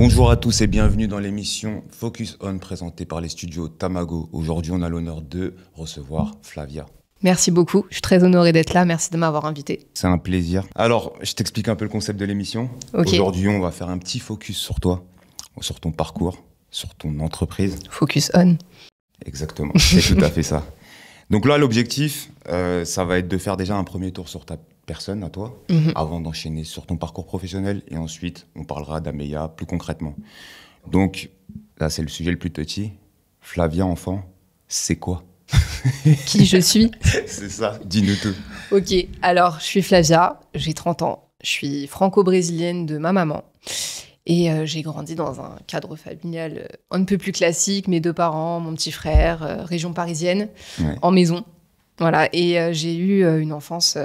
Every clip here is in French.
Bonjour à tous et bienvenue dans l'émission Focus On présentée par les studios Tamago. Aujourd'hui, on a l'honneur de recevoir Flavia. Merci beaucoup, je suis très honorée d'être là, merci de m'avoir invitée. C'est un plaisir. Alors, je t'explique un peu le concept de l'émission. Okay. Aujourd'hui, on va faire un petit focus sur toi, sur ton parcours, sur ton entreprise. Focus On. Exactement, c'est tout à fait ça. Donc là, l'objectif, ça va être de faire déjà un premier tour sur ta personne à toi, avant d'enchaîner sur ton parcours professionnel. Et ensuite, on parlera d'Ameya plus concrètement. Donc, là, c'est le sujet le plus petit. Flavia, enfant, c'est quoi? Qui je suis? C'est ça, dis-nous tout. Ok, alors je suis Flavia, j'ai 30 ans, je suis franco-brésilienne de ma maman. Et j'ai grandi dans un cadre familial un peu plus classique, mes deux parents, mon petit frère, région parisienne, en maison. Voilà, et j'ai eu une enfance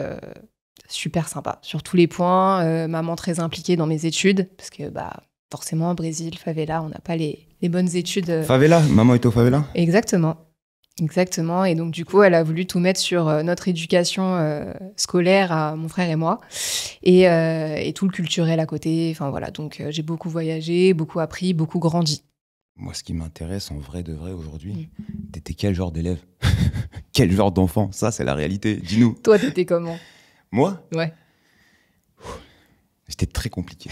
super sympa sur tous les points. Maman très impliquée dans mes études, parce que forcément, Brésil, favela, on n'a pas les bonnes études. Favela? Maman est au favela? Exactement. Et donc, du coup, elle a voulu tout mettre sur notre éducation scolaire à mon frère et moi et tout le culturel à côté. Enfin, voilà. Donc, j'ai beaucoup voyagé, beaucoup appris, beaucoup grandi. Moi, ce qui m'intéresse en vrai de vrai aujourd'hui, t'étais quel genre d'élève? Quel genre d'enfant? Ça, c'est la réalité. Dis-nous. Toi, t'étais comment? Moi? Ouais. C'était très compliqué.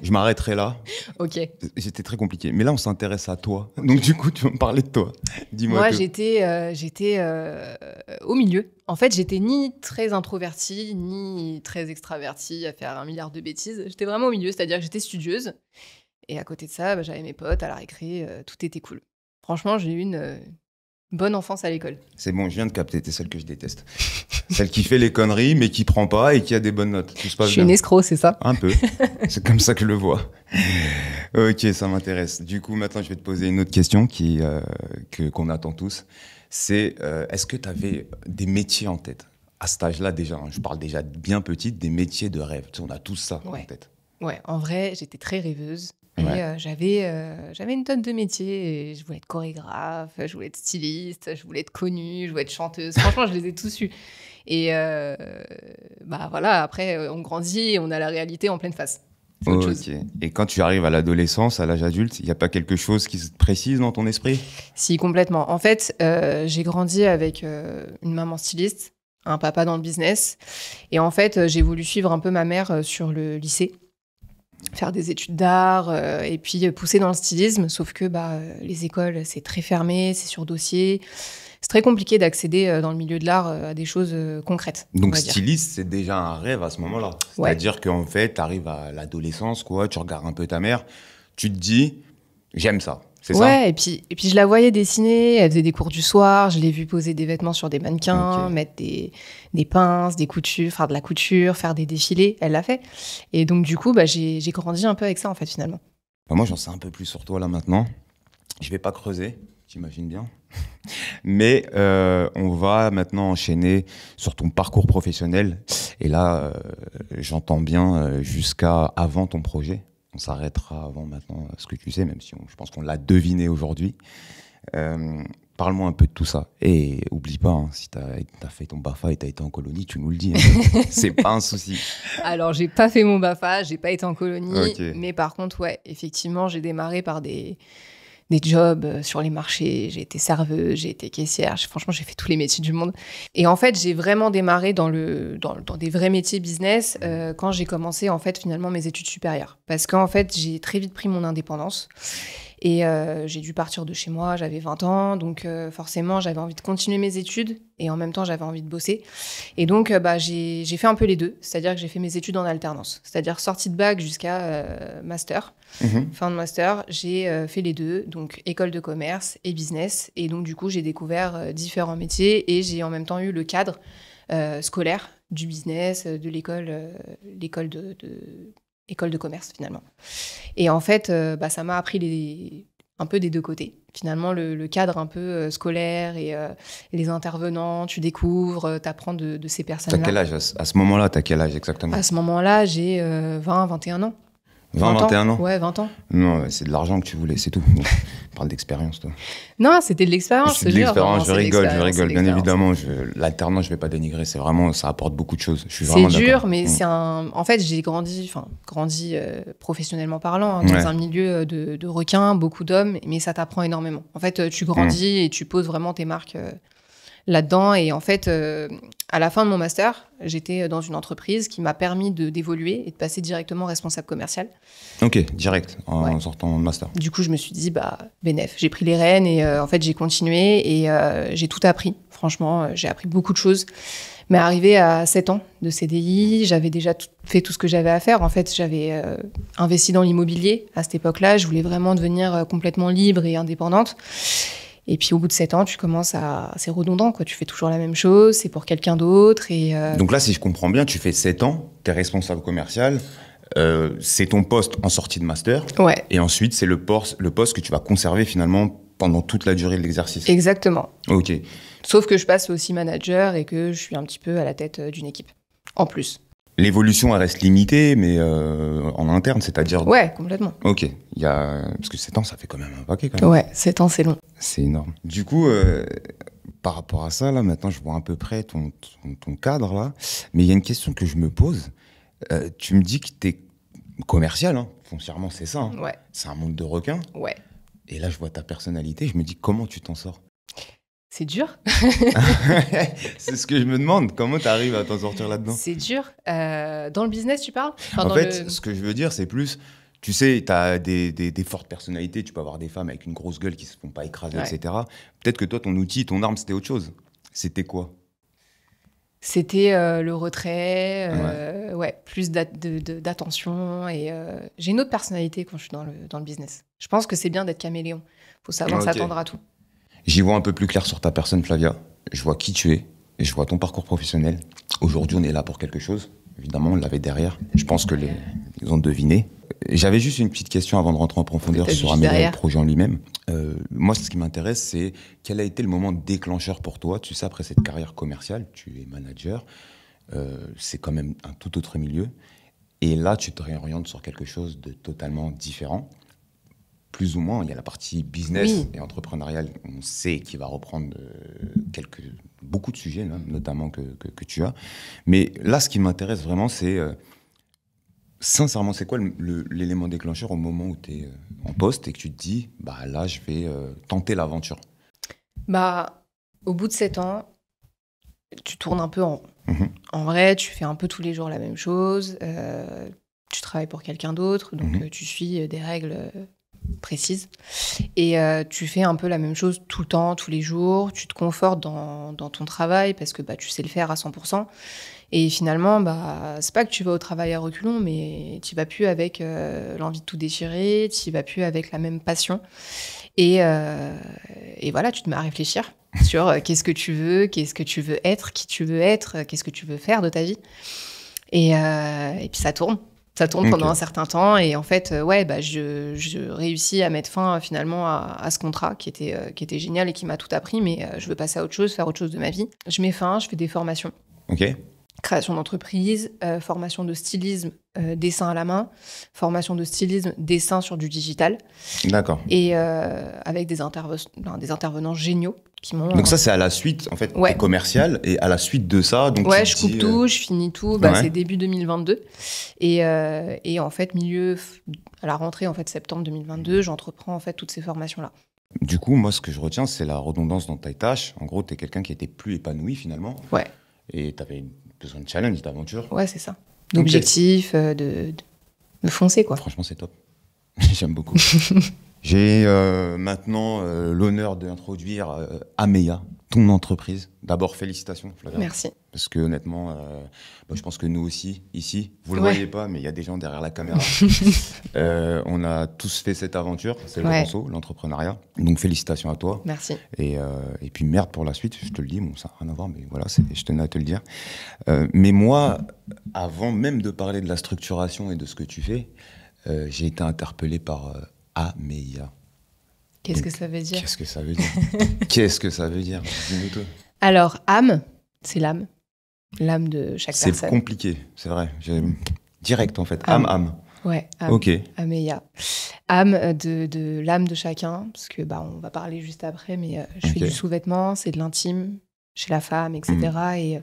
Je m'arrêterai là. Ok. C'était très compliqué. Mais là, on s'intéresse à toi. Donc, du coup, tu vas me parler de toi. Dis-moi. Moi, j'étais au milieu. En fait, j'étais ni très introvertie, ni très extravertie à faire un milliard de bêtises. J'étais vraiment au milieu, c'est-à-dire que j'étais studieuse. Et à côté de ça, j'avais mes potes à la récré. Tout était cool. Franchement, j'ai eu une bonne enfance à l'école. C'est bon, je viens de capter. T'es celle que je déteste. Celle qui fait les conneries, mais qui prend pas et qui a des bonnes notes. Tout se passe bien. Je suis une escroc, c'est ça? Un peu. C'est comme ça que je le vois. Ok, ça m'intéresse. Du coup, maintenant, je vais te poser une autre question qu'on attend tous. C'est, est-ce que tu avais des métiers en tête? À cet âge-là, déjà, hein, je parle déjà bien petite, des métiers de rêve. Tu sais, on a tous ça en tête. Ouais, en vrai, j'étais très rêveuse. Et j'avais une tonne de métiers. Et je voulais être chorégraphe, je voulais être styliste, je voulais être connue, je voulais être chanteuse. Franchement, je les ai tous eus. Et voilà, après, on grandit et on a la réalité en pleine face. C'est autre chose. Et quand tu arrives à l'adolescence, à l'âge adulte, il n'y a pas quelque chose qui se précise dans ton esprit? Si, complètement. En fait, j'ai grandi avec une maman styliste, un papa dans le business. Et en fait, j'ai voulu suivre un peu ma mère sur le lycée, faire des études d'art et puis pousser dans le stylisme. Sauf que les écoles, c'est très fermé, c'est sur dossier. C'est très compliqué d'accéder dans le milieu de l'art à des choses concrètes. Donc styliste, c'est déjà un rêve à ce moment-là. C'est-à-dire qu'en fait, tu arrives à l'adolescence, tu regardes un peu ta mère, tu te dis, j'aime ça. C'est ça? Ouais, et puis je la voyais dessiner, elle faisait des cours du soir, je l'ai vue poser des vêtements sur des mannequins, mettre des pinces, des coutures, faire de la couture, faire des défilés, elle l'a fait. Et donc du coup, j'ai grandi un peu avec ça en fait finalement. Moi, j'en sais un peu plus sur toi là maintenant. Je vais pas creuser, j'imagine bien. Mais on va maintenant enchaîner sur ton parcours professionnel. Et là, j'entends bien jusqu'à avant ton projet. On s'arrêtera avant maintenant ce que tu sais, même si je pense qu'on l'a deviné aujourd'hui. Parle-moi un peu de tout ça. Et oublie pas, hein, si t'as fait ton BAFA et t'as été en colonie, tu nous le dis. Hein. C'est pas un souci. Alors, j'ai pas fait mon BAFA, j'ai pas été en colonie. Mais par contre, ouais, effectivement, j'ai démarré par des jobs sur les marchés, j'ai été serveuse, j'ai été caissière, franchement j'ai fait tous les métiers du monde. Et en fait j'ai vraiment démarré dans des vrais métiers business quand j'ai commencé en fait finalement mes études supérieures. Parce qu'en fait j'ai très vite pris mon indépendance et j'ai dû partir de chez moi, j'avais 20 ans, donc forcément j'avais envie de continuer mes études et en même temps j'avais envie de bosser. Et donc j'ai fait un peu les deux, c'est-à-dire que j'ai fait mes études en alternance, c'est-à-dire sortie de bac jusqu'à master. Fin de master, j'ai fait les deux, donc école de commerce et business. Et donc, du coup, j'ai découvert différents métiers et j'ai en même temps eu le cadre scolaire du business, de l'école de commerce, finalement. Et en fait, ça m'a appris un peu des deux côtés. Finalement, le cadre un peu scolaire et les intervenants, tu découvres, t'apprends de ces personnes-là. T'as quel âge à ce moment-là? T'as quel âge exactement? À ce moment-là, j'ai 20, 21 ans. 21 ans. Ouais, 20 ans. Non, c'est de l'argent que tu voulais, c'est tout. On parle d'expérience, toi. Non, c'était de l'expérience. C'est de l'expérience, je rigole. Bien évidemment, l'alternance, je vais pas dénigrer. C'est vraiment, ça apporte beaucoup de choses. C'est dur, mais c'est un. En fait, j'ai grandi professionnellement parlant, dans un milieu de requins, beaucoup d'hommes, mais ça t'apprend énormément. En fait, tu grandis et tu poses vraiment tes marques là-dedans. Et en fait, à la fin de mon master, j'étais dans une entreprise qui m'a permis d'évoluer et de passer directement responsable commercial. Ok, direct, en sortant de master. Du coup, je me suis dit, bénef, j'ai pris les rênes et en fait, j'ai continué et j'ai tout appris. Franchement, j'ai appris beaucoup de choses. Mais arrivé à 7 ans de CDI, j'avais déjà fait tout ce que j'avais à faire. En fait, j'avais investi dans l'immobilier à cette époque-là. Je voulais vraiment devenir complètement libre et indépendante. Et puis, au bout de 7 ans, tu commences à... C'est redondant, quoi. Tu fais toujours la même chose, c'est pour quelqu'un d'autre. Et Donc là, si je comprends bien, tu fais 7 ans, tu es responsable commercial, c'est ton poste en sortie de master. Ouais. Et ensuite, c'est le poste que tu vas conserver finalement pendant toute la durée de l'exercice. Exactement. Ok. Sauf que je passe aussi manager et que je suis un petit peu à la tête d'une équipe, en plus. L'évolution, elle reste limitée, mais en interne, c'est-à-dire... Ouais, complètement. Ok. Parce que 7 ans, ça fait quand même un paquet, quand même. Ouais, 7 ans, c'est long. C'est énorme. Du coup, par rapport à ça, là, maintenant, je vois à peu près ton cadre, là. Mais il y a une question que je me pose. Tu me dis que tu es commercial, hein. Foncièrement, c'est ça. Hein. Ouais. C'est un monde de requins. Ouais. Et là, je vois ta personnalité, je me dis comment tu t'en sors. C'est dur. C'est ce que je me demande. Comment tu arrives à t'en sortir là-dedans? C'est dur. Dans le business, tu parles? En fait, ce que je veux dire, c'est plus... Tu sais, tu as des fortes personnalités. Tu peux avoir des femmes avec une grosse gueule qui ne se font pas écraser, etc. Peut-être que toi, ton outil, ton arme, c'était autre chose. C'était quoi? C'était le retrait, plus d'attention. Et j'ai une autre personnalité quand je suis dans le business. Je pense que c'est bien d'être caméléon. Il faut savoir s'attendre à tout. J'y vois un peu plus clair sur ta personne, Flavia. Je vois qui tu es et je vois ton parcours professionnel. Aujourd'hui, on est là pour quelque chose. Évidemment, on l'avait derrière. Je pense que ils ont deviné. J'avais juste une petite question avant de rentrer en profondeur sur le projet en lui-même. Moi, ce qui m'intéresse, c'est quel a été le moment déclencheur pour toi? Tu sais, après cette carrière commerciale, tu es manager. C'est quand même un tout autre milieu. Et là, tu te réorientes sur quelque chose de totalement différent. Plus ou moins, il y a la partie business et entrepreneuriale, on sait qu'il va reprendre beaucoup de sujets, là, notamment que tu as. Mais là, ce qui m'intéresse vraiment, c'est, sincèrement, c'est quoi l'élément déclencheur au moment où tu es en poste et que tu te dis, là, je vais tenter l'aventure? Au bout de 7 ans, tu tournes un peu en rond. En vrai, tu fais un peu tous les jours la même chose. Tu travailles pour quelqu'un d'autre, donc tu suis des règles... précise et tu fais un peu la même chose tout le temps, tous les jours, tu te confortes dans ton travail parce que tu sais le faire à 100% et finalement c'est pas que tu vas au travail à reculons, mais tu vas plus avec l'envie de tout déchirer, tu vas plus avec la même passion et voilà, tu te mets à réfléchir sur qu'est-ce que tu veux être, qui tu veux être, qu'est-ce que tu veux faire de ta vie et puis ça tourne pendant un certain temps et en fait, je réussis à mettre fin finalement à ce contrat qui était génial et qui m'a tout appris, mais je veux passer à autre chose, faire autre chose de ma vie. Je mets fin, je fais des formations. Ok. Création d'entreprise, formation de stylisme, dessin à la main, formation de stylisme, dessin sur du digital. D'accord. Et avec des intervenants géniaux. Donc ça, c'est à la suite, en fait, t'es commercial, et à la suite de ça... Donc je coupe tout, je finis tout, c'est début 2022. Et en fait, à la rentrée, en fait, septembre 2022, j'entreprends en fait toutes ces formations-là. Du coup, moi, ce que je retiens, c'est la redondance dans tes tâches. En gros, t'es quelqu'un qui était plus épanoui, finalement. Ouais. Et t'avais besoin de challenge, d'aventure. Ouais, c'est ça. D'objectif, de foncer, quoi. Franchement, c'est top. J'aime beaucoup. J'ai maintenant l'honneur d'introduire Ameya, ton entreprise. D'abord, félicitations, Flavia. Merci. Parce que honnêtement, je pense que nous aussi, ici, vous le voyez pas, mais il y a des gens derrière la caméra. On a tous fait cette aventure, c'est le conso, l'entrepreneuriat. Donc félicitations à toi. Merci. Et puis merde pour la suite, je te le dis, bon, ça n'a rien à voir, mais voilà, je tenais à te le dire. Mais moi, avant même de parler de la structuration et de ce que tu fais, j'ai été interpellé par... Ameya. Qu'est-ce que ça veut dire? Qu'est-ce que ça veut dire? Qu'est-ce que ça veut dire? Dis-nous tout. Alors, âme, c'est l'âme. L'âme de chaque personne. C'est compliqué, c'est vrai. Direct, en fait. Âme. Ouais, Ameya. Âme de l'âme de chacun, parce que on va parler juste après, mais je fais du sous-vêtement, c'est de l'intime chez la femme, etc. Et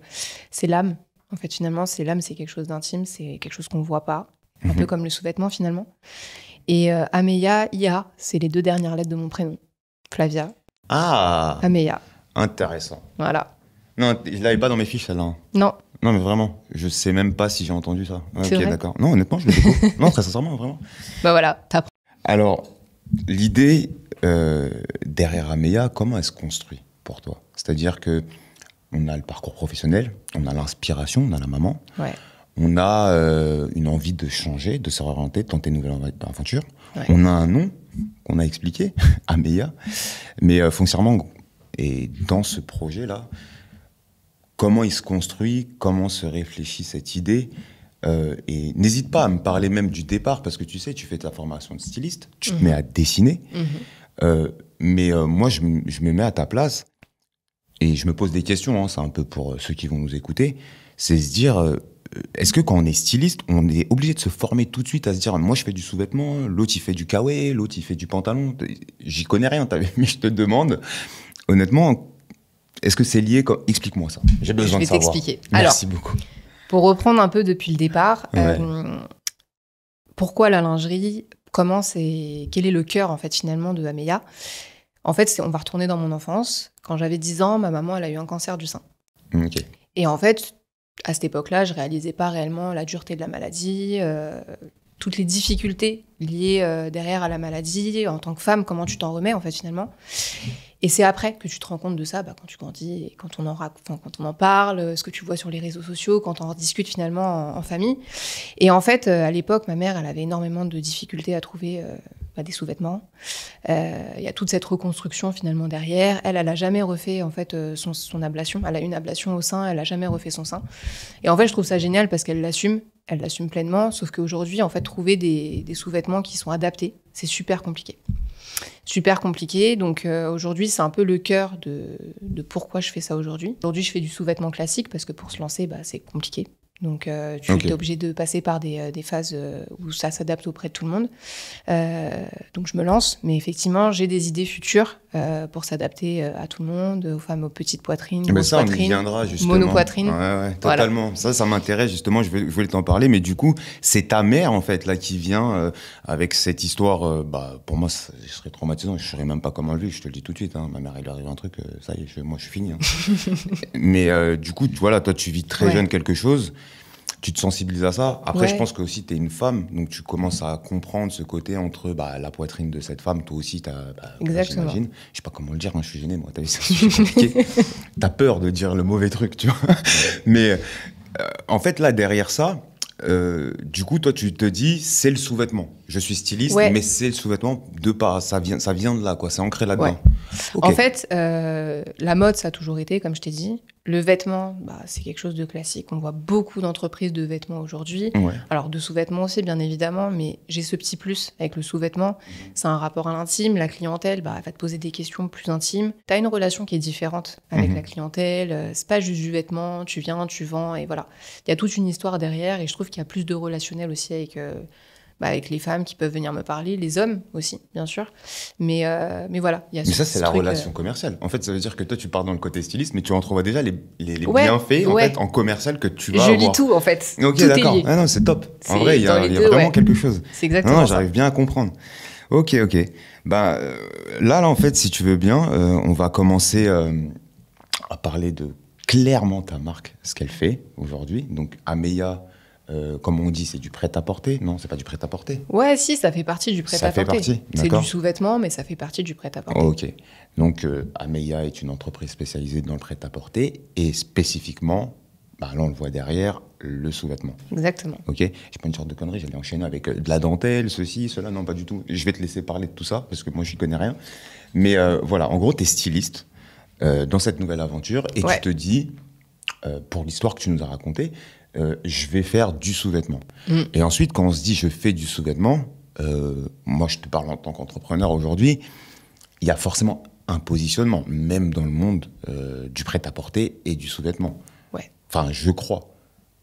c'est l'âme. En fait, finalement, c'est l'âme, c'est quelque chose d'intime, c'est quelque chose qu'on ne voit pas, un peu comme le sous-vêtement, finalement. Et Ameya, Ia, c'est les 2 dernières lettres de mon prénom. Flavia. Ah, Ameya. Intéressant. Voilà. Non, je l'avais pas dans mes fiches, celle-là. Non. Non, mais vraiment, je sais même pas si j'ai entendu ça. C'est vrai d'accord. Non, honnêtement, je le découvre. Non, très sincèrement, vraiment. Voilà, t'apprends. Alors, l'idée derrière Ameya, comment elle se construit pour toi? C'est-à-dire que on a le parcours professionnel, on a l'inspiration, on a la maman, on a une envie de changer, de se réorienter, de tenter une nouvelle aventure. On a un nom qu'on a expliqué, Ameya, mais foncièrement, et dans ce projet-là, comment il se construit, comment se réfléchit cette idée, et n'hésite pas à me parler même du départ, parce que tu sais, tu fais ta formation de styliste, tu te mets à dessiner, mais moi, je me mets à ta place, et je me pose des questions, hein, c'est un peu pour ceux qui vont nous écouter, c'est se dire, est-ce que quand on est styliste, on est obligé de se former tout de suite à se dire, moi je fais du sous-vêtement, l'autre il fait du kawaii, l'autre il fait du pantalon, j'y connais rien, mais je te demande, honnêtement, est-ce que c'est lié Explique-moi ça. J'ai besoin de savoir. Je vais t'expliquer. Merci beaucoup. Pour reprendre un peu depuis le départ, pourquoi la lingerie? Quel est le cœur en fait finalement de Ameya? En fait, on va retourner dans mon enfance. Quand j'avais 10 ans, ma maman elle a eu un cancer du sein. Et en fait, à cette époque-là, je réalisais pas réellement la dureté de la maladie, toutes les difficultés liées derrière à la maladie. En tant que femme, comment tu t'en remets en fait finalement? Et c'est après que tu te rends compte de ça, quand tu grandis, et quand on en parle, ce que tu vois sur les réseaux sociaux, quand on en discute finalement en famille. Et en fait, à l'époque, ma mère, elle avait énormément de difficultés à trouver des sous-vêtements. Il y a toute cette reconstruction finalement derrière. Elle a jamais refait en fait son ablation. Elle a une ablation au sein, elle a jamais refait son sein. Et en fait, je trouve ça génial parce qu'elle l'assume. Elle l'assume pleinement, sauf qu'aujourd'hui, en fait, trouver des sous-vêtements qui sont adaptés, c'est super compliqué. Super compliqué, donc aujourd'hui, c'est un peu le cœur de pourquoi je fais ça aujourd'hui. Aujourd'hui, je fais du sous-vêtement classique parce que pour se lancer, c'est compliqué. Donc, tu es obligé de passer par des phases où ça s'adapte auprès de tout le monde. Donc, je me lance. Mais effectivement, j'ai des idées futures pour s'adapter à tout le monde, aux femmes aux petites poitrines, grosses poitrines, on y viendra, justement. Monopoitrine. Ouais, totalement. Voilà. Ça m'intéresse, justement. Je voulais t'en parler. Mais du coup, c'est ta mère, en fait, là, qui vient avec cette histoire. Pour moi, je serais traumatisant. Je ne saurais même pas comment le vivre. Je te le dis tout de suite. Hein. Ma mère, il lui arrive un truc. Ça y est, moi, je suis fini. Hein. Mais du coup, voilà, toi, tu vis très jeune quelque chose. Tu te sensibilises à ça. Après, je pense que aussi, tu es une femme, donc tu commences à comprendre ce côté entre la poitrine de cette femme. Toi aussi, exactement. J'imagine. Je sais pas comment le dire, je suis gêné, moi. T'as vu, c'est compliqué. T'as peur de dire le mauvais truc, tu vois. Mais en fait, là, derrière ça, du coup, toi, tu te dis, c'est le sous-vêtement. Je suis styliste, mais c'est le sous-vêtement ça vient de là, quoi. C'est ancré là-dedans. Ouais. Okay. En fait, la mode, ça a toujours été, comme je t'ai dit. Le vêtement, c'est quelque chose de classique. On voit beaucoup d'entreprises de vêtements aujourd'hui. Ouais. Alors, de sous-vêtements aussi, bien évidemment, mais j'ai ce petit plus avec le sous-vêtement. C'est un rapport à l'intime. La clientèle, elle va te poser des questions plus intimes. Tu as une relation qui est différente avec la clientèle. C'est pas juste du vêtement, tu viens, tu vends, et voilà. Il y a toute une histoire derrière, et je trouve qu'il y a plus de relationnel aussi avec les femmes qui peuvent venir me parler, les hommes aussi, bien sûr. Mais voilà. Mais ça, c'est la relation commerciale. En fait, ça veut dire que toi, tu pars dans le côté styliste, mais tu entrevois déjà les bienfaits en fait, en commercial que tu vas avoir. Je lis tout, en fait. Ok, tout d'accord. Est lié. Ah non, c'est top. En vrai, il y a vraiment quelque chose. C'est exactement ça. J'arrive bien à comprendre. Ok. Là, en fait, si tu veux bien, on va commencer à parler de clairement ta marque, ce qu'elle fait aujourd'hui. Donc, Ameya... comme on dit, c'est du prêt-à-porter. Non, c'est pas du prêt-à-porter. Ouais, si, ça fait partie du prêt-à-porter. Ça fait partie, c'est du sous-vêtement, mais ça fait partie du prêt-à-porter. Ok. Donc, Ameya est une entreprise spécialisée dans le prêt-à-porter et spécifiquement, là, on le voit derrière, le sous-vêtement. Exactement. Ok. J'ai pas une sorte de connerie, j'allais enchaîner avec de la dentelle, ceci, cela. Non, pas du tout. Je vais te laisser parler de tout ça parce que moi, j'y connais rien. Mais voilà, en gros, t'es styliste dans cette nouvelle aventure et tu te dis, pour l'histoire que tu nous as racontée, je vais faire du sous-vêtement. Et ensuite, quand on se dit je fais du sous-vêtement, moi je te parle en tant qu'entrepreneur aujourd'hui, il y a forcément un positionnement, même dans le monde du prêt-à-porter et du sous-vêtement. Ouais. Enfin, je crois.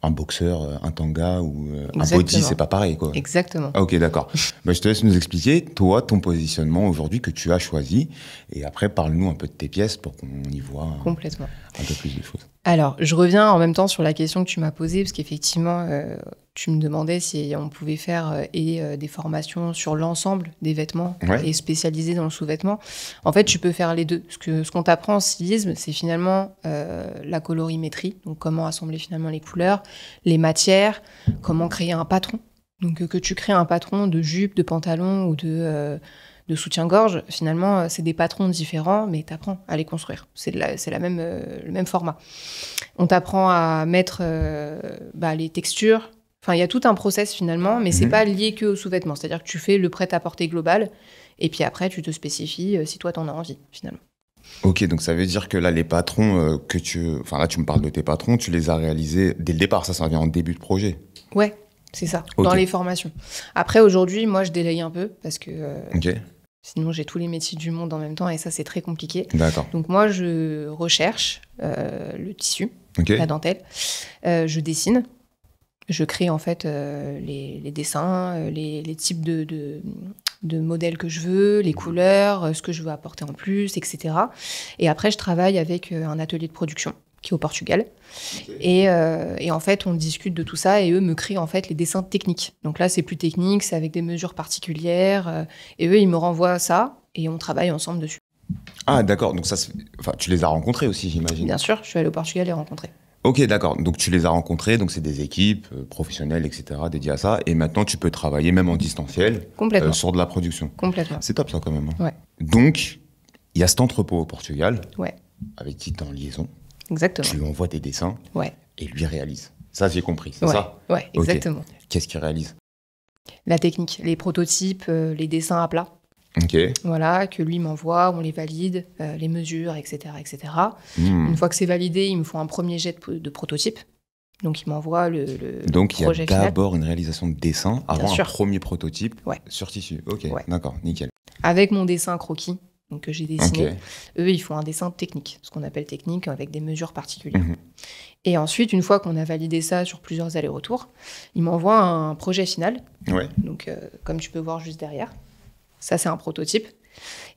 un boxeur, un tanga ou un body, c'est pas pareil, quoi. Exactement. Ah, ok, d'accord. Je te laisse nous expliquer, toi, ton positionnement aujourd'hui que tu as choisi. Et après, parle-nous un peu de tes pièces pour qu'on y voit complètement un peu plus de choses. Alors, je reviens en même temps sur la question que tu m'as posée, parce qu'effectivement, tu me demandais si on pouvait faire des formations sur l'ensemble des vêtements et spécialisées dans le sous-vêtement. En fait, tu peux faire les deux. Ce qu'on t'apprend en stylisme, c'est finalement la colorimétrie, donc comment assembler finalement les couleurs, les matières, comment créer un patron. Donc, que tu crées un patron de jupe, de pantalon ou de soutien-gorge, finalement, c'est des patrons différents, mais tu apprends à les construire. C'est le même format. On t'apprend à mettre les textures. Enfin, il y a tout un process finalement, mais c'est pas lié que aux sous-vêtements. C'est-à-dire que tu fais le prêt-à-porter global, et puis après, tu te spécifies si toi, t'en as envie, finalement. Ok, donc ça veut dire que là, les patrons Enfin, là, tu me parles de tes patrons, tu les as réalisés dès le départ, ça vient en début de projet. Ouais, c'est ça, dans les formations. Après, aujourd'hui, moi, je délaye un peu, parce que... Sinon, j'ai tous les métiers du monde en même temps et ça, c'est très compliqué. D'accord. Donc, moi, je recherche le tissu, la dentelle. Je dessine. Je crée, en fait, les dessins, les types de modèles que je veux, les couleurs, ce que je veux apporter en plus, etc. Et après, je travaille avec un atelier de production qui est au Portugal. Et en fait, on discute de tout ça et eux me créent en fait les dessins techniques. Donc là, c'est plus technique, c'est avec des mesures particulières. Et eux, ils me renvoient ça et on travaille ensemble dessus. Ah, d'accord. Donc tu les as rencontrés aussi, j'imagine. Bien sûr, je suis allée au Portugal les rencontrer. Ok, d'accord. Donc tu les as rencontrés, donc c'est des équipes professionnelles, etc., dédiées à ça. Et maintenant, tu peux travailler même en distanciel sur de la production. Complètement. C'est top ça quand même. Ouais. Donc, il y a cet entrepôt au Portugal avec qui est en liaison. Exactement. Tu lui envoies tes dessins et lui réalise. Ça, j'ai compris, c'est ça? Ouais, exactement. Okay. Qu'est-ce qu'il réalise? La technique, les prototypes, les dessins à plat. Ok. Voilà, que lui m'envoie, on les valide, les mesures, etc. etc. Une fois que c'est validé, il me faut un premier jet de prototype. Donc, il m'envoie le Donc, projet final. Donc, il y a d'abord une réalisation de dessin avant un premier prototype sur tissu. Ok, d'accord, nickel. Avec mon dessin croquis que j'ai dessiné. Eux, ils font un dessin technique, ce qu'on appelle technique, avec des mesures particulières. Et ensuite, une fois qu'on a validé ça sur plusieurs allers-retours, ils m'envoient un projet final. Donc, comme tu peux voir juste derrière. Ça, c'est un prototype.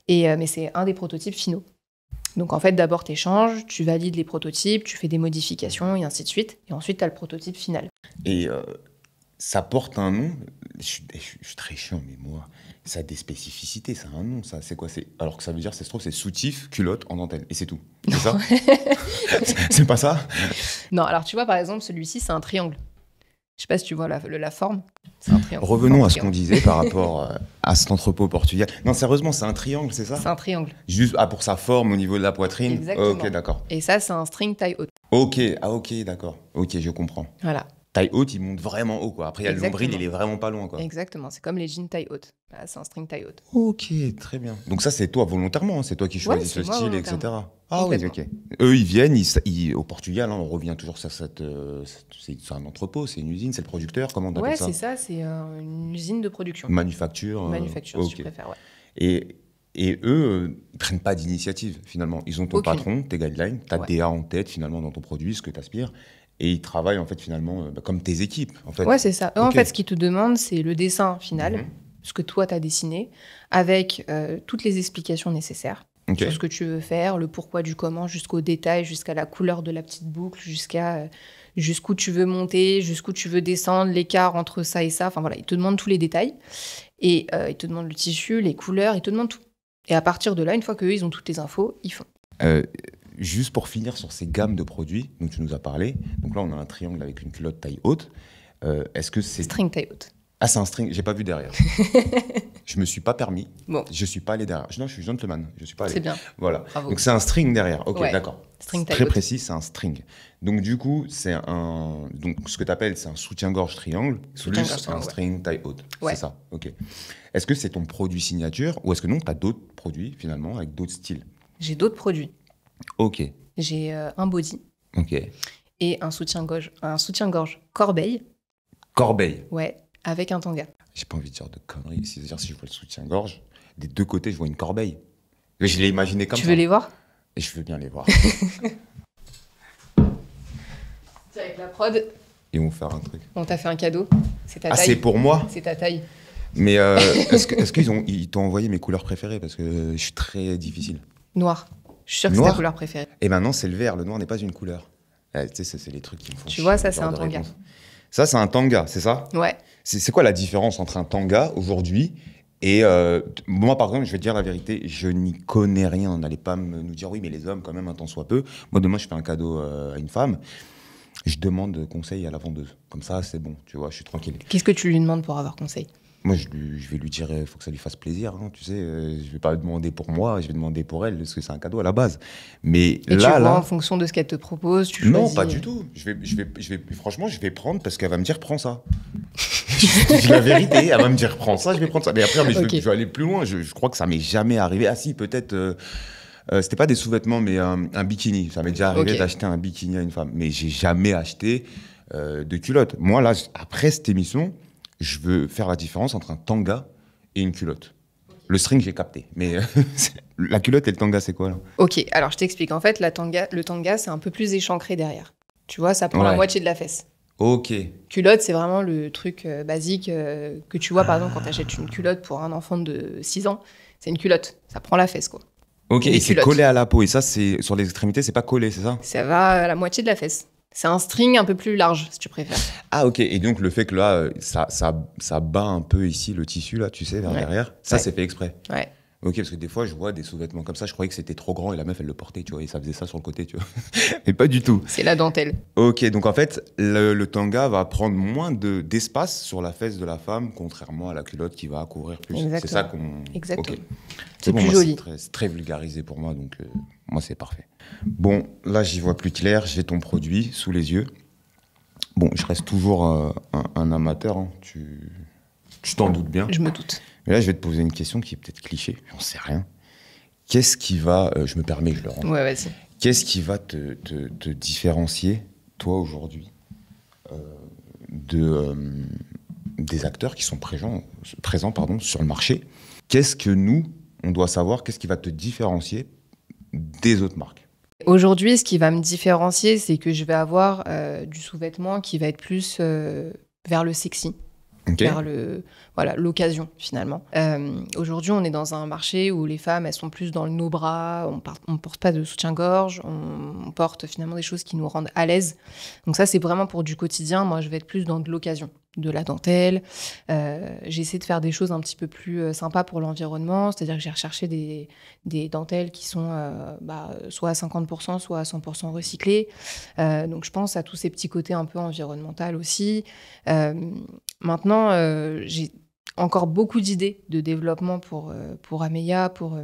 Mais c'est un des prototypes finaux. Donc, en fait, d'abord, tu échanges, tu valides les prototypes, tu fais des modifications, et ainsi de suite. Et ensuite, tu as le prototype final. Et ça porte un nom. Je suis très chiant, mais moi, ça a des spécificités, ça a un nom, ça. C'est quoi? Alors que ça veut dire, ça se trouve, c'est soutif, culotte en dentelle. Et c'est tout. C'est ça? C'est pas ça? Non, alors tu vois, par exemple, celui-ci, c'est un triangle. Je sais pas si tu vois la forme. C'est un triangle. Revenons à ce qu'on disait par rapport à cet entrepôt au Portugal. Non, sérieusement, c'est un triangle, c'est ça? C'est un triangle. Juste pour sa forme au niveau de la poitrine? Exactement. Ok, d'accord. Et ça, c'est un string taille haute. Ok, d'accord. Ok, je comprends. Voilà. Taille haute, il monte vraiment haut, quoi. Après, il y a le nombril, il est vraiment pas loin, quoi. Exactement, c'est comme les jeans taille haute. Là, c'est un string taille haute. Ok, très bien. Donc ça, c'est toi volontairement, c'est toi qui choisis ce style, etc. Ah oui, ok. Eux, ils viennent, au Portugal, on revient toujours sur c'est un entrepôt, c'est une usine, c'est le producteur, comment on appelle ça? Ouais, c'est ça, c'est une usine de production. Manufacture. Si tu préfères, Et eux, ils prennent pas d'initiative, finalement. Ils ont ton patron, tes guidelines, ta DA en tête, finalement, dans ton produit, ce que tu aspires. Et ils travaillent, en fait, finalement, comme tes équipes, en fait. Ouais, c'est ça. Eux, en fait, ce qu'ils te demandent, c'est le dessin final, ce que toi, tu as dessiné, avec toutes les explications nécessaires sur ce que tu veux faire, le pourquoi du comment, jusqu'au détail, jusqu'à la couleur de la petite boucle, jusqu'où tu veux monter, jusqu'où tu veux descendre, l'écart entre ça et ça. Enfin, voilà, ils te demandent tous les détails. Et ils te demandent le tissu, les couleurs, ils te demandent tout. Et à partir de là, une fois qu'eux, ils ont toutes les infos, ils font. Juste pour finir sur ces gammes de produits dont tu nous as parlé, donc là on a un triangle avec une culotte taille haute. Est-ce que c'est string taille haute? Ah, c'est un string, j'ai pas vu derrière. Je me suis pas permis. Bon. Je suis pas allé derrière. Non, je suis gentleman. Je suis pas allé. C'est bien. Voilà. Bravo. Donc c'est un string derrière. Ok, d'accord. String taille très haute. précis, c'est un string. Donc du coup, donc ce que tu appelles, c'est un soutien-gorge triangle plus un string taille haute. Ouais. C'est ça. Ok. Est-ce que c'est ton produit signature ou est-ce que non, tu as d'autres produits finalement avec d'autres styles? J'ai d'autres produits. Ok. J'ai un body. Ok. Et un soutien-gorge corbeille. Corbeille. Ouais, avec un tanga. J'ai pas envie de dire de conneries. C'est-à-dire, si je vois le soutien-gorge, des deux côtés, je vois une corbeille. Je l'ai imaginé comme ça. Tu veux les voir? Et je veux bien les voir. Avec la prod. Ils vont faire un truc. On t'a fait un cadeau. C'est ta Ah, taille. c'est pour moi? C'est ta taille. Mais est-ce qu'ils t'ont envoyé mes couleurs préférées? Parce que je suis très difficile. Noir. Je suis sûre que c'est Noir? ta couleur préférée. Et maintenant, c'est le vert. Le noir n'est pas une couleur. Tu sais, c'est les trucs qui me font Tu chier, vois, ça, ce c'est genre un de tanga. réponse. Ça, c'est un tanga, c'est ça? Ouais. C'est quoi la différence entre un tanga aujourd'hui et moi, par exemple, je vais te dire la vérité, je n'y connais rien. N'allez pas nous dire oui, mais les hommes, quand même, un tant soit peu. Moi, demain, je fais un cadeau à une femme. Je demande conseil à la vendeuse. Comme ça, c'est bon, tu vois, je suis tranquille. Qu'est-ce que tu lui demandes pour avoir conseil? Moi, je vais lui dire, il faut que ça lui fasse plaisir, hein, tu sais. Je vais pas demander pour moi, je vais demander pour elle, parce que c'est un cadeau à la base. Mais et là, tu vois en fonction de ce qu'elle te propose, tu choisis. Non, pas du tout. Franchement, je vais prendre parce qu'elle va me dire, prends ça. Je dis la vérité, elle va me dire, prends ça, je vais prendre ça. Mais après, je vais aller plus loin. Je crois que ça m'est jamais arrivé. Ah si, peut-être. C'était pas des sous-vêtements, mais un bikini. Ça m'est déjà arrivé d'acheter un bikini à une femme. Mais j'ai jamais acheté de culotte. Moi, là, après cette émission, je veux faire la différence entre un tanga et une culotte. Le string, j'ai capté. Mais la culotte et le tanga, c'est quoi, là? Ok, alors je t'explique. En fait, le tanga, c'est un peu plus échancré derrière. Tu vois, ça prend la moitié de la fesse. Ok. Culotte, c'est vraiment le truc basique que tu vois, par exemple, quand tu achètes une culotte pour un enfant de 6 ans. C'est une culotte. Ça prend la fesse, quoi. Ok, et c'est collé à la peau. Et ça, c'est sur les extrémités, c'est pas collé, c'est ça? Ça va à la moitié de la fesse. C'est un string un peu plus large, si tu préfères. Ah, ok. Et donc, le fait que là, ça bat un peu ici le tissu, là, tu sais, vers derrière, ça, c'est fait exprès. Ouais. Ok, parce que des fois, je vois des sous-vêtements comme ça, je croyais que c'était trop grand et la meuf, elle le portait, tu vois, et ça faisait ça sur le côté, tu vois. Mais pas du tout. C'est la dentelle. Ok, donc en fait, le tanga va prendre moins d'espace sur la fesse de la femme, contrairement à la culotte qui va couvrir plus. Exactement. C'est ça qu'on... Exactement. Okay. C'est bon, plus joli. C'est très vulgarisé pour moi, donc moi, c'est parfait. Bon, là, j'y vois plus clair, j'ai ton produit sous les yeux. Bon, je reste toujours un amateur, hein. Tu t'en doutes bien. Je me doute. Mais là, je vais te poser une question qui est peut-être cliché, j'en sais rien. Qu'est-ce qui va... je me permets, je le rends. Ouais, vas-y. Qu'est-ce qui va te différencier, toi, aujourd'hui, des acteurs qui sont présents sur le marché? Qu'est-ce que nous, on doit savoir? Qu'est-ce qui va te différencier des autres marques? Aujourd'hui, ce qui va me différencier, c'est que je vais avoir du sous-vêtement qui va être plus vers le sexy. Vers l'occasion, finalement. Aujourd'hui, on est dans un marché où les femmes, elles sont plus dans nos bras, on ne porte pas de soutien-gorge, on porte finalement des choses qui nous rendent à l'aise. Donc ça, c'est vraiment pour du quotidien. Moi, je vais être plus dans de l'occasion, de la dentelle. J'essaie de faire des choses un petit peu plus sympas pour l'environnement, c'est-à-dire que j'ai recherché des dentelles qui sont soit à 50%, soit à 100% recyclées. Donc je pense à tous ces petits côtés un peu environnementaux aussi. Maintenant, j'ai encore beaucoup d'idées de développement pour Ameya, pour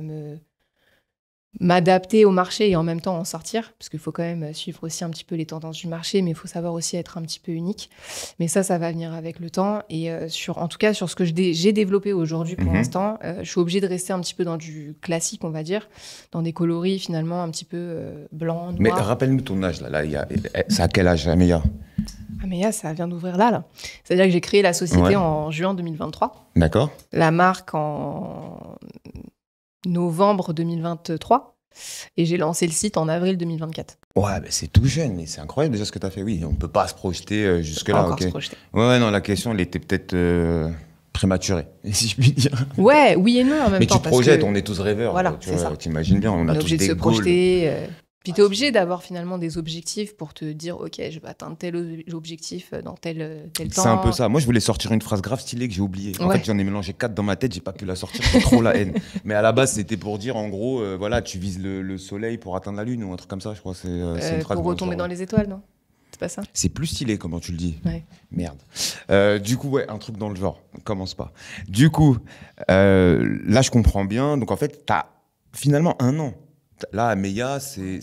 m'adapter au marché et en même temps en sortir, parce qu'il faut quand même suivre aussi un petit peu les tendances du marché, mais il faut savoir aussi être un petit peu unique. Mais ça va venir avec le temps. Et en tout cas, sur ce que j'ai développé aujourd'hui pour l'instant, je suis obligée de rester un petit peu dans du classique, on va dire, dans des coloris finalement un petit peu blanc, noir. Mais rappelle-nous ton âge, là c'est à quel âge, Ameya? Ameya, ça vient d'ouvrir là. C'est-à-dire que j'ai créé la société en juin 2023. D'accord. La marque en novembre 2023. Et j'ai lancé le site en avril 2024. Ouais, c'est tout jeune, mais c'est incroyable déjà ce que tu as fait. Oui, on ne peut pas se projeter jusque-là. Pas encore se projeter. Ouais, non, la question, elle était peut-être prématurée, si je puis dire. Ouais, oui et non en même temps. Mais tu te projettes, on est tous rêveurs. Voilà, c'est ça. Tu imagines bien, on a tous obligé des de se goals. projeter. Puis tu es obligé d'avoir finalement des objectifs pour te dire, OK, je vais atteindre tel objectif dans tel temps. C'est un peu ça. Moi, je voulais sortir une phrase grave stylée que j'ai oubliée. En fait, j'en ai mélangé 4 dans ma tête, j'ai pas pu la sortir, c'est trop la haine. Mais à la base, c'était pour dire, en gros, voilà, tu vises le soleil pour atteindre la lune ou un truc comme ça, je crois. C'est une phrase pour retomber dans les étoiles, non? C'est pas ça? C'est plus stylé, comment tu le dis. Ouais. Merde. Du coup, ouais, un truc dans le genre. Commence pas. Du coup, là, je comprends bien. Donc, en fait, t'as finalement 1 an. Là, Ameya, c'est